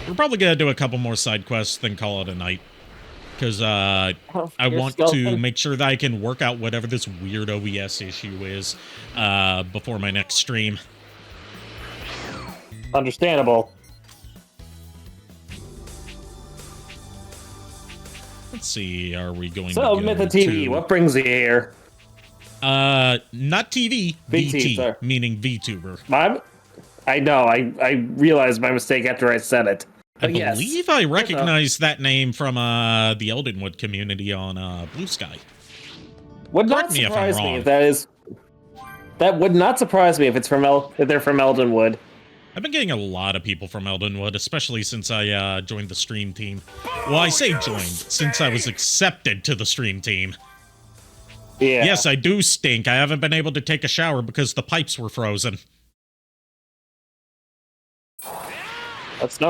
S3: We're probably gonna do a couple more side quests, then call it a night. Because I want to make sure that I can work out whatever this weird OBS issue is before my next stream.
S1: Understandable.
S3: Let's see, are we going
S1: So,
S3: to go
S1: Mytha TV,
S3: to...
S1: what brings you here?
S3: Not TV, VT,
S1: sorry.
S3: meaning VTuber.
S1: I know, I realized my mistake after I said it.
S3: I
S1: But yes.
S3: believe I recognize that name from the Eldenwood community on Blue Sky.
S1: Would
S3: Correct
S1: not
S3: me if I'm
S1: surprise me
S3: wrong.
S1: if that is. That would not surprise me if it's from if they're from Eldenwood.
S3: I've been getting a lot of people from Eldenwood, especially since I joined the stream team. Well, I say joined, since I was accepted to the stream team.
S1: Yeah.
S3: Yes, I do stink. I haven't been able to take a shower because the pipes were frozen.
S1: That's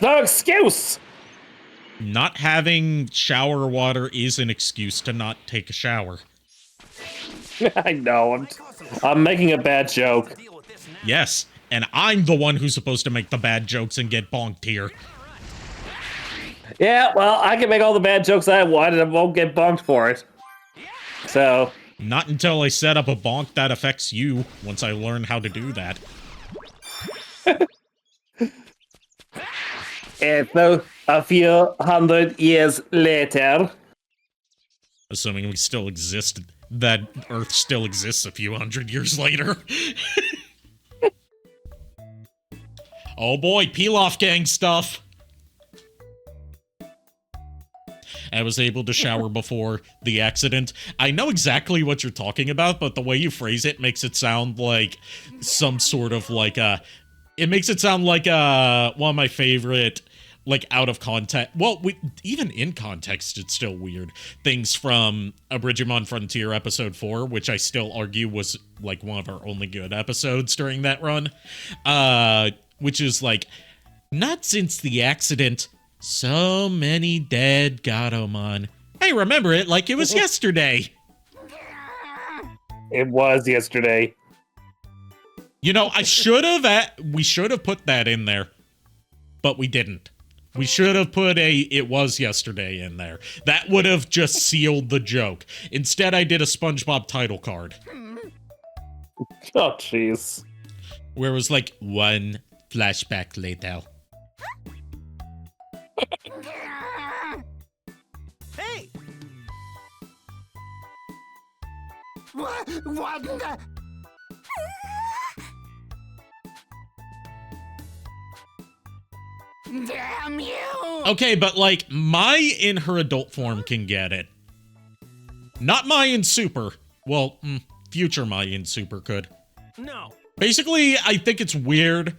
S1: no excuse.
S3: Not having shower water is an excuse to not take a shower.
S1: I know. I'm making a bad joke.
S3: Yes, and I'm the one who's supposed to make the bad jokes and get bonked here.
S1: Yeah, well, I can make all the bad jokes I want and I won't get bumped for it. So.
S3: Not until I set up a bonk that affects you, once I learn how to do that.
S1: So, a few hundred years later.
S3: Assuming we still exist, that Earth still exists a few hundred years later. Oh boy, peel-off gang stuff. I was able to shower before the accident. I know exactly what you're talking about, but the way you phrase it makes it sound like some sort of like it makes it sound like one of my favorite, like, out of context. Well, even in context, it's still weird. Things from Abridgment Frontier episode 4, which I still argue was like one of our only good episodes during that run. Which is like, not since the accident, so many dead Gatomon. I remember it like it was yesterday.
S1: It was yesterday.
S3: You know, we should have put that in there, but we didn't. We should have put it was yesterday in there. That would have just sealed the joke. Instead, I did a SpongeBob title card.
S1: Oh, jeez.
S3: Where it was like, one flashback later.
S6: Hey! What the? Damn you!
S3: Okay, but like, Mai in her adult form can get it. Not Mai in Super. Well, future Mai in Super could.
S6: No.
S3: Basically, I think it's weird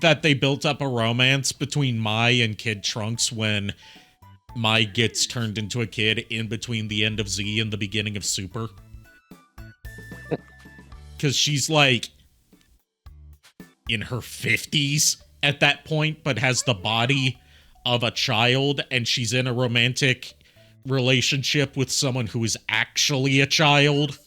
S3: that they built up a romance between Mai and Kid Trunks when Mai gets turned into a kid in between the end of Z and the beginning of Super. Because she's like in her 50s at that point, but has the body of a child, and she's in a romantic relationship with someone who is actually a child.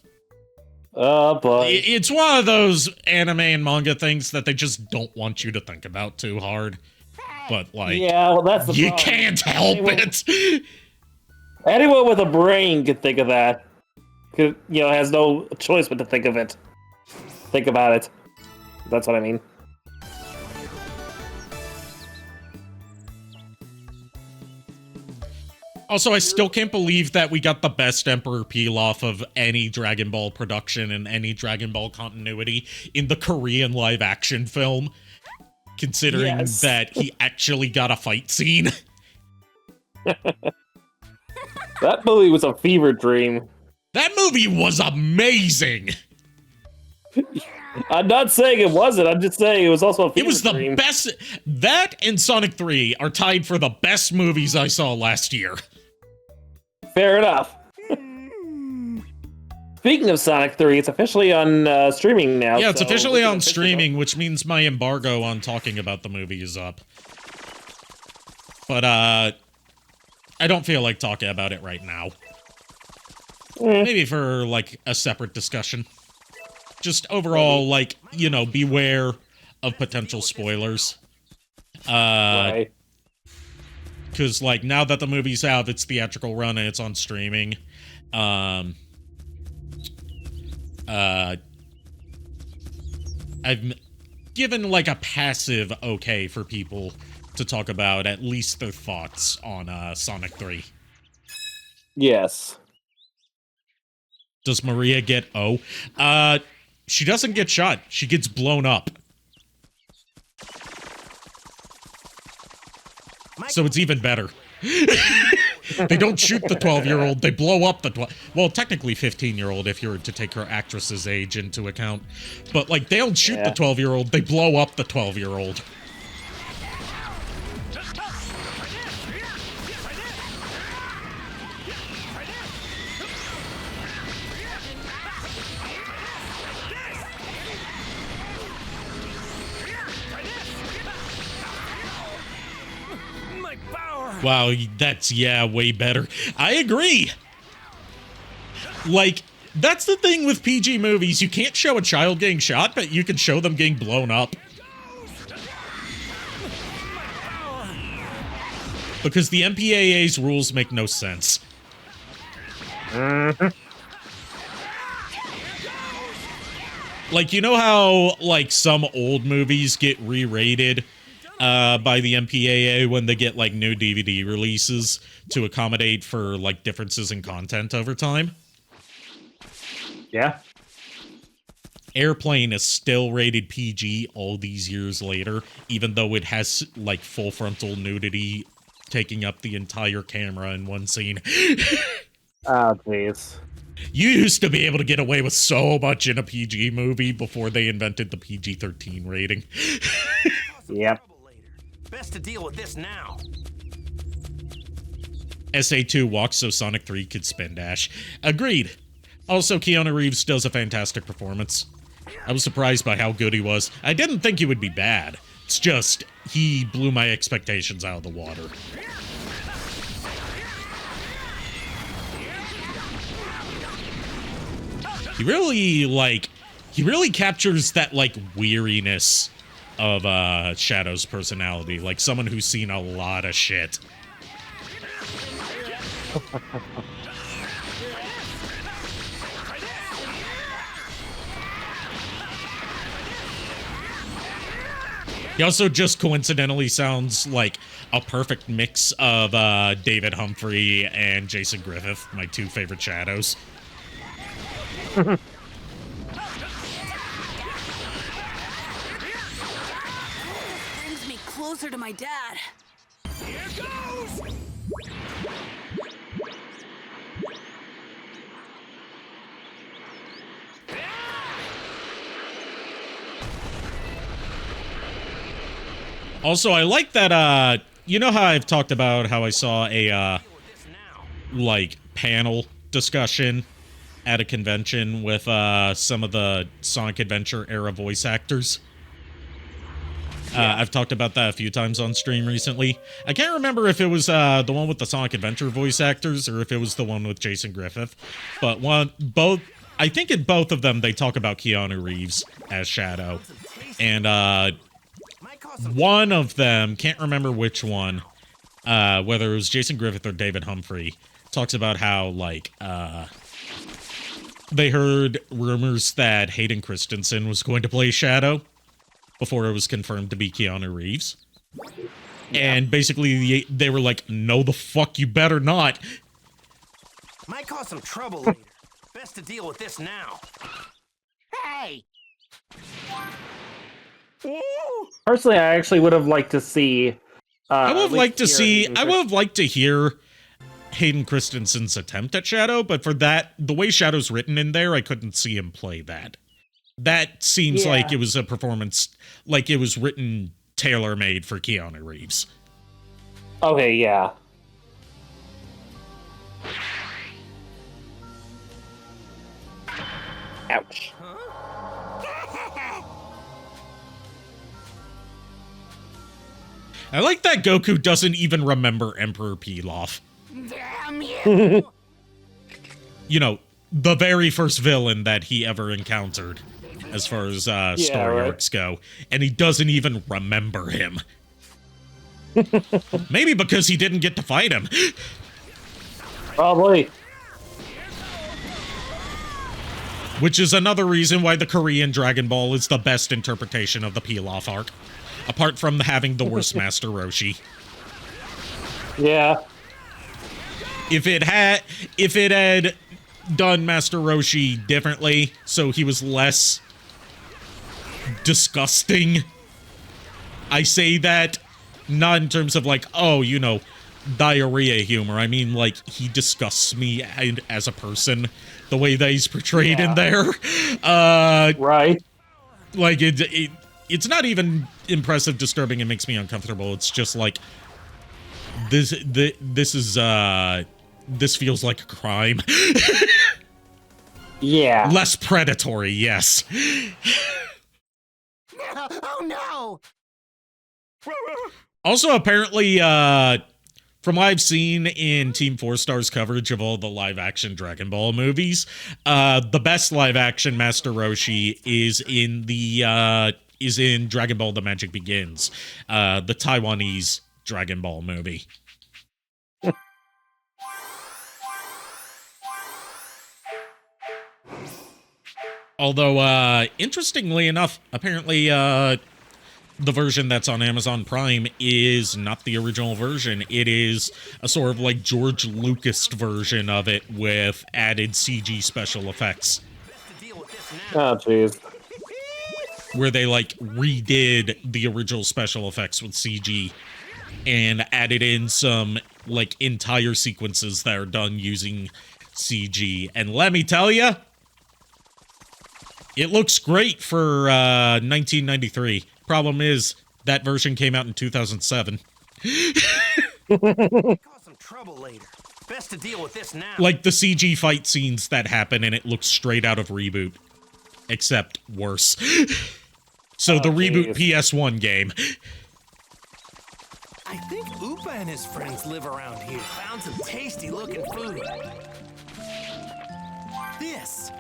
S1: Oh, boy.
S3: It's one of those anime and manga things that they just don't want you to think about too hard. But, like,
S1: Yeah, well, that's the
S3: you
S1: problem.
S3: can't help it.
S1: Anyone with a brain could think of that. Could, has no choice but to think of it. Think about it. That's what I mean.
S3: Also, I still can't believe that we got the best Emperor peel-off of any Dragon Ball production and any Dragon Ball continuity in the Korean live-action film, considering that he actually got a fight scene.
S1: That movie was a fever dream.
S3: That movie was amazing!
S1: I'm not saying it wasn't, I'm just saying it was also a fever
S3: It was the
S1: dream.
S3: best. That and Sonic 3 are tied for the best movies I saw last year.
S1: Fair enough. Speaking of Sonic 3, it's officially on streaming now.
S3: Yeah, it's
S1: so
S3: officially
S1: we can
S3: on streaming, which means my embargo on talking about the movie is up. But, I don't feel like talking about it right now. Maybe for, like, a separate discussion. Just overall, like, you know, beware of potential spoilers.
S1: Right.
S3: Because, like, now that the movie's out, its theatrical run, and it's on streaming, I've given, like, a passive okay for people to talk about at least their thoughts on Sonic 3.
S1: Yes.
S3: Does Maria get O? She doesn't get shot. She gets blown up. So it's even better. They don't shoot the 12-year-old. They blow up the 12... Well, technically 15-year-old if you were to take her actress's age into account. But, like, they don't shoot the 12-year-old. They blow up the 12-year-old. Wow, that's, yeah, way better. I agree. Like, that's the thing with PG movies. You can't show a child getting shot, but you can show them getting blown up. Because the MPAA's rules make no sense. Like, you know how, like, some old movies get re-rated by the MPAA when they get, like, new DVD releases to accommodate for, like, differences in content over time?
S1: Yeah.
S3: Airplane is still rated PG all these years later, even though it has, like, full frontal nudity taking up the entire camera in one scene.
S1: Oh, jeez.
S3: You used to be able to get away with so much in a PG movie before they invented the PG-13 rating.
S1: Yep.
S6: Best to deal with this now.
S3: SA2 walks so Sonic 3 could spin dash. Agreed. Also, Keanu Reeves does a fantastic performance. I was surprised by how good he was. I didn't think he would be bad. It's just, he blew my expectations out of the water. He really captures that, like, weariness of Shadow's personality, like someone who's seen a lot of shit. He also just coincidentally sounds like a perfect mix of David Humphrey and Jason Griffith, my two favorite Shadows.
S5: Brings me closer to my dad. Here goes!
S3: Also, I like that, you know how I've talked about how I saw a, like, panel discussion at a convention with, some of the Sonic Adventure era voice actors? I've talked about that a few times on stream recently. I can't remember if it was, the one with the Sonic Adventure voice actors or if it was the one with Jason Griffith. But I think in both of them they talk about Keanu Reeves as Shadow. And, one of them, can't remember which one, whether it was Jason Griffith or David Humphrey, talks about how, like, they heard rumors that Hayden Christensen was going to play Shadow before it was confirmed to be Keanu Reeves. Yeah. And basically, they were like, no the fuck, you better not.
S6: Might cause some trouble later. Best to deal with this now. Hey!
S1: Personally, I actually would have liked to see.
S3: I would have liked to hear Hayden Christensen's attempt at Shadow, but for that, the way Shadow's written in there, I couldn't see him play that. That seems like it was a performance, like it was written tailor-made for Keanu Reeves.
S1: Okay, yeah. Ouch.
S3: I like that Goku doesn't even remember Emperor Pilaf.
S5: Damn you!
S3: you know, the very first villain that he ever encountered, as far as story arcs go, and he doesn't even remember him. Maybe because he didn't get to fight him.
S1: Probably.
S3: Which is another reason why the Korean Dragon Ball is the best interpretation of the Pilaf arc. Apart from having the worst Master Roshi.
S1: Yeah.
S3: If it had done Master Roshi differently, so he was less disgusting. I say that not in terms of like, oh, you know, diarrhea humor. I mean, like, he disgusts me as a person, the way that he's portrayed in there.
S1: Right.
S3: Like, it's not even impressive, disturbing, it makes me uncomfortable. It's just like, this feels like a crime.
S1: Yeah.
S3: Less predatory, yes.
S6: Oh no!
S3: Also, apparently, from what I've seen in Team 4-Star's coverage of all the live-action Dragon Ball movies, the best live-action Master Roshi is in Dragon Ball: The Magic Begins, the Taiwanese Dragon Ball movie. Although, interestingly enough, apparently, the version that's on Amazon Prime is not the original version. It is a sort of like George Lucas version of it with added CG special effects.
S1: Oh, jeez.
S3: Where they, like, redid the original special effects with CG and added in some, like, entire sequences that are done using CG. And let me tell you, it looks great for 1993. Problem is, that version came out in 2007.
S6: Cause some trouble later. Best to deal with this now.
S3: Like the CG fight scenes that happen, and it looks straight out of Reboot. Except worse. So the Reboot PS1 game.
S6: I think Upa and his friends live around here. Found some tasty looking food. This.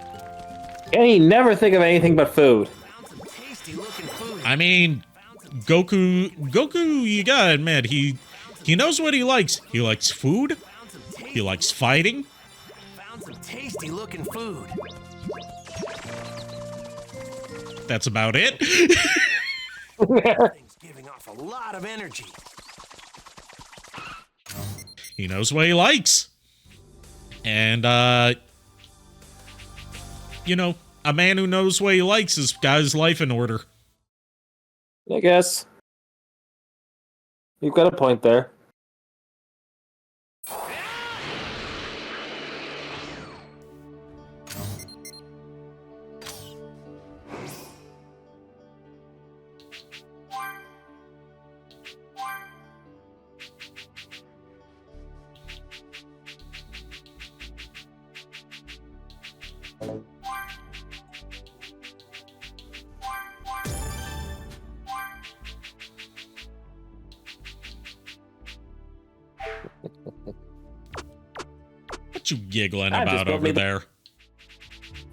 S1: And he never think of anything but food.
S6: Found some tasty looking food.
S3: I mean, Goku, you gotta admit, he knows what he likes. He likes food. He likes fighting.
S6: Found some tasty looking food.
S3: That's about it.
S6: Thing's giving off a lot of energy.
S3: He knows what he likes. And, you know, a man who knows what he likes has got his life in order.
S1: I guess. You've got a point there.
S3: What you giggling about over there?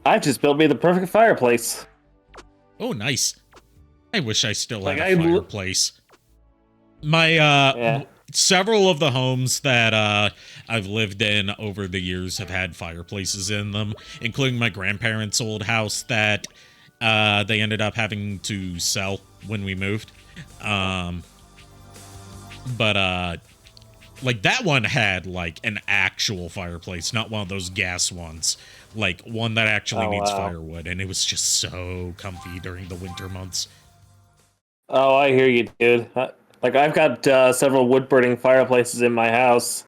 S1: I've just built me the perfect fireplace.
S3: Oh, nice. I wish I still had
S1: Like,
S3: a fireplace. My, several of the homes that, I've lived in over the years have had fireplaces in them, including my grandparents' old house that, they ended up having to sell when we moved. Like, that one had, like, an actual fireplace, not one of those gas ones. Like, one that actually needs firewood, and it was just so comfy during the winter months.
S1: Oh, I hear you, dude. Like, I've got several wood-burning fireplaces in my house.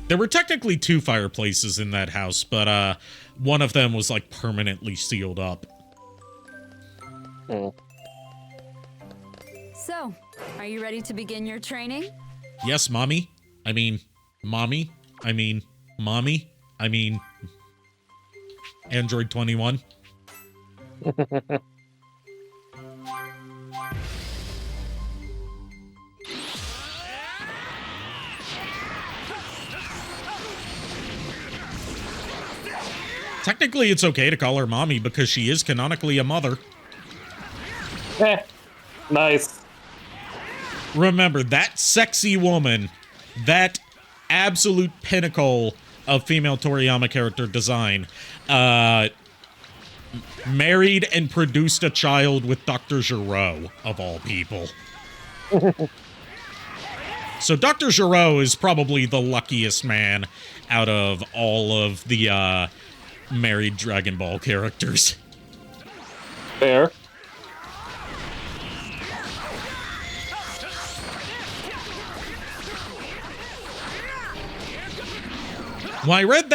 S3: There were technically 2 fireplaces in that house, but one of them was, like, permanently sealed up.
S8: So, are you ready to begin your training?
S3: Yes, mommy. I mean, mommy. I mean, mommy. I mean, Android 21. Technically, it's okay to call her mommy because she is canonically a mother.
S1: Nice.
S3: Remember, that sexy woman, that absolute pinnacle of female Toriyama character design, married and produced a child with Dr. Giro, of all people. So Dr. Giro is probably the luckiest man out of all of the married Dragon Ball characters.
S1: Fair.
S3: When I read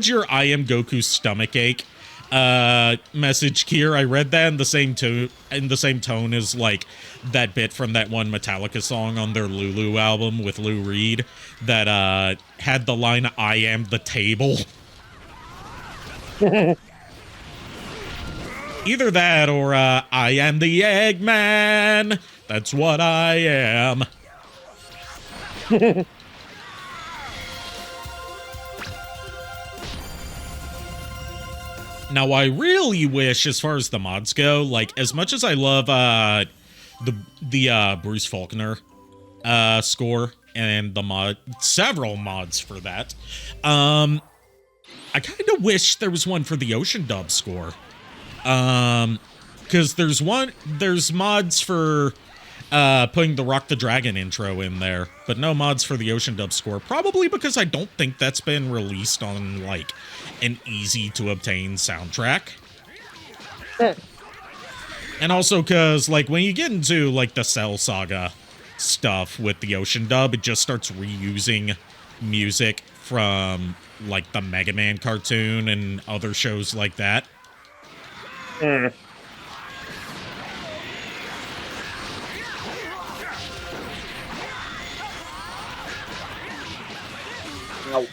S3: your I am Goku's stomachache message, Kier, I read that in the same tone as like that bit from that one Metallica song on their Lulu album with Lou Reed that had the line "I am the table." Either that or I am the Eggman. That's what I am. Now, I really wish, as far as the mods go, like, as much as I love the Bruce Faulkner score and the several mods for that, I kind of wish there was one for the Ocean Dub score. Because there's mods for putting the Rock the Dragon intro in there, but no mods for the Ocean Dub score. Probably because I don't think that's been released on, like, an easy-to-obtain soundtrack. And also because, like, when you get into, like, the Cell Saga stuff with the Ocean Dub, it just starts reusing music from, like, the Mega Man cartoon and other shows like that.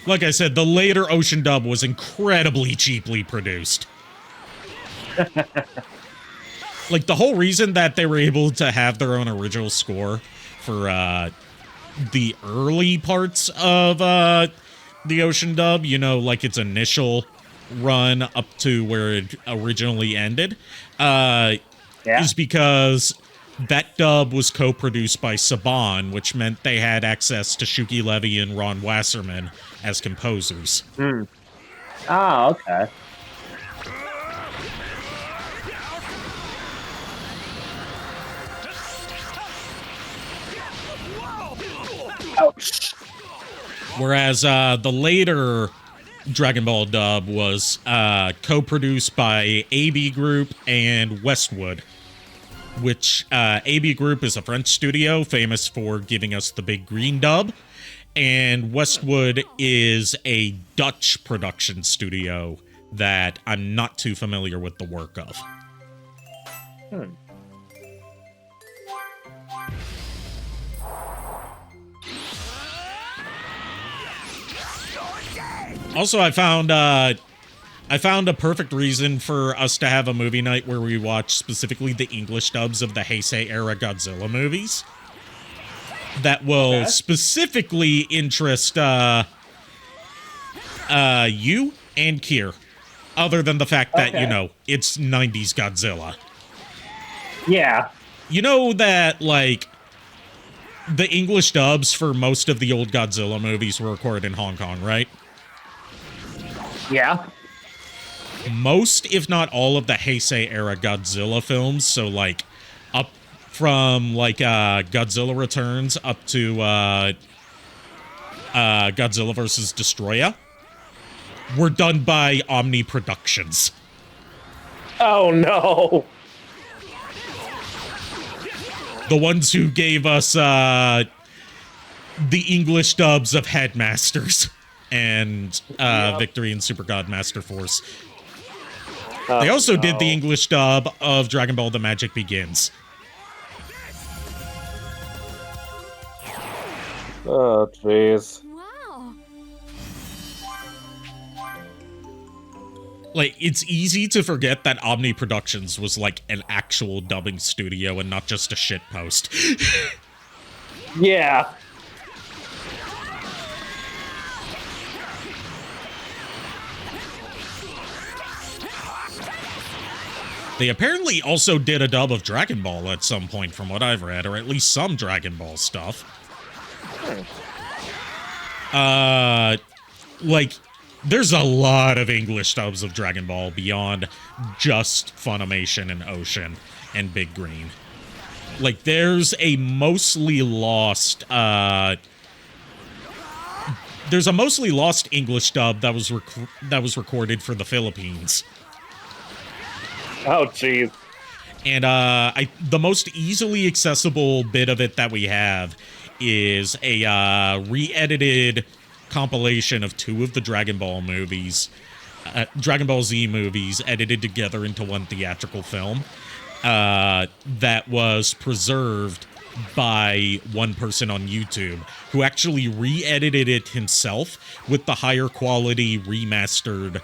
S3: Like I said, the later Ocean Dub was incredibly cheaply produced. Like, the whole reason that they were able to have their own original score for the early parts of the Ocean Dub, you know, like its initial run up to where it originally ended, is because that dub was co-produced by Saban, which meant they had access to Shuki Levy and Ron Wasserman as composers.
S1: Ah, okay. Ouch.
S3: Whereas the later Dragon Ball dub was co-produced by AB Group and Westwood, which AB Group is a French studio famous for giving us the Big Green dub, and Westwood is a Dutch production studio that I'm not too familiar with the work of. Also, I found a perfect reason for us to have a movie night where we watch specifically the English dubs of the Heisei era Godzilla movies. That will specifically interest you and Kier, other than the fact that, you know, it's 90s Godzilla.
S1: Yeah.
S3: You know that, like, the English dubs for most of the old Godzilla movies were recorded in Hong Kong, right?
S1: Yeah.
S3: Most, if not all, of the Heisei era Godzilla films, so like up from like Godzilla Returns up to Godzilla vs. Destroya, were done by Omni Productions.
S1: Oh no.
S3: The ones who gave us the English dubs of Headmasters and Victory and Super God Master Force. They also did the English dub of Dragon Ball The Magic Begins.
S1: Oh, jeez.
S8: Wow.
S3: Like, it's easy to forget that Omni Productions was like an actual dubbing studio and not just a shitpost.
S1: Yeah.
S3: They apparently also did a dub of Dragon Ball at some point, from what I've read, or at least some Dragon Ball stuff. Like, there's a lot of English dubs of Dragon Ball beyond just Funimation and Ocean and Big Green. Like, there's a mostly lost, English dub that was recorded for the Philippines.
S1: Oh, jeez.
S3: And the most easily accessible bit of it that we have is a re-edited compilation of 2 of the Dragon Ball movies, Dragon Ball Z movies, edited together into one theatrical film that was preserved by one person on YouTube who actually re-edited it himself with the higher quality remastered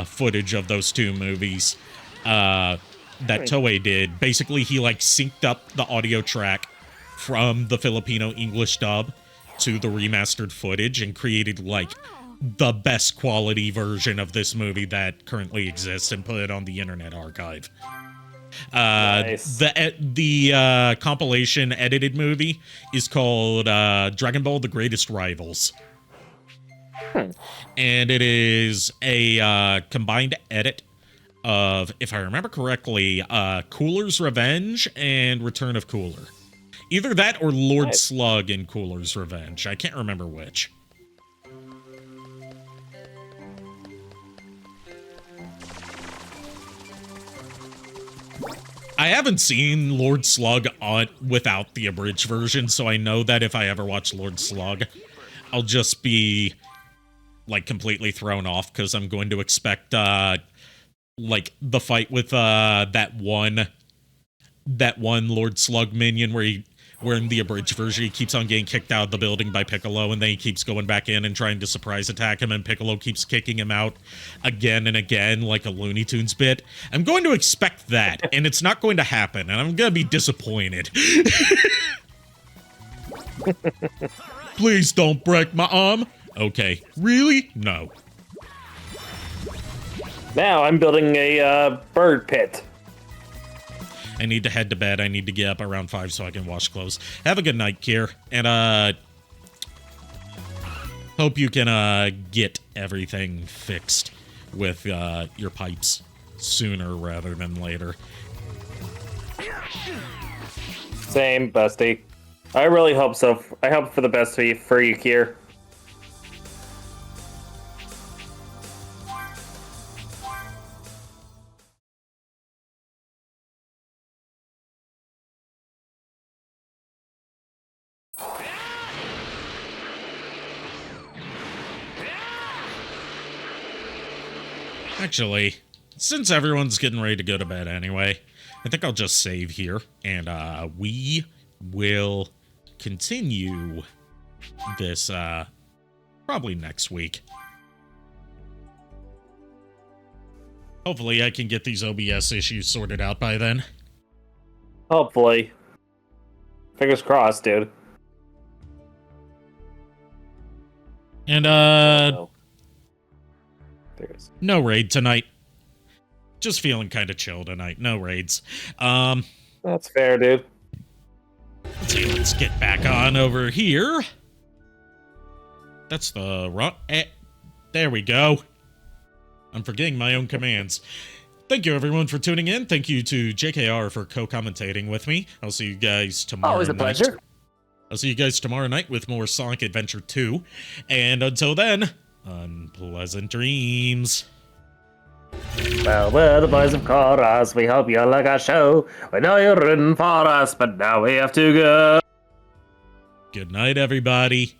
S3: footage of those 2 movies that Toei did. Basically, he like synced up the audio track from the Filipino English dub to the remastered footage and created like the best quality version of this movie that currently exists and put it on the Internet Archive.
S1: Nice.
S3: The compilation edited movie is called Dragon Ball: The Greatest Rivals. And it is a combined edit of, if I remember correctly, Cooler's Revenge and Return of Cooler. Either that or Lord Slug in Cooler's Revenge. I can't remember which. I haven't seen Lord Slug without the abridged version, so I know that if I ever watch Lord Slug, I'll just be, like, completely thrown off, because I'm going to expect, like, the fight with, that one Lord Slug minion where in the abridged version he keeps on getting kicked out of the building by Piccolo, and then he keeps going back in and trying to surprise attack him, and Piccolo keeps kicking him out again and again like a Looney Tunes bit. I'm going to expect that, and it's not going to happen, and I'm going to be disappointed. Please don't break my arm. Okay, really? No.
S1: Now I'm building a bird pit.
S3: I need to head to bed. I need to get up around 5 so I can wash clothes. Have a good night, Kier. And, hope you can, get everything fixed with, your pipes sooner rather than later.
S1: Same, bestie. I really hope so. I hope for the best for you, Kier.
S3: Actually, since everyone's getting ready to go to bed anyway, I think I'll just save here, and we will continue this probably next week. Hopefully I can get these OBS issues sorted out by then.
S1: Hopefully. Fingers crossed, dude.
S3: And no raid tonight. Just feeling kind of chill tonight. No raids.
S1: That's fair, dude.
S3: Let's see, let's get back on over here. That's the wrong... there we go. I'm forgetting my own commands. Thank you, everyone, for tuning in. Thank you to JKR for co-commentating with me. I'll see you guys tomorrow
S1: Always a pleasure.
S3: I'll see you guys tomorrow night with more Sonic Adventure 2. And until then, unpleasant dreams.
S1: Well, we're the boys of chorus. We hope you like our show. We know you're rooting for us, but now we have to go.
S3: Good night, everybody.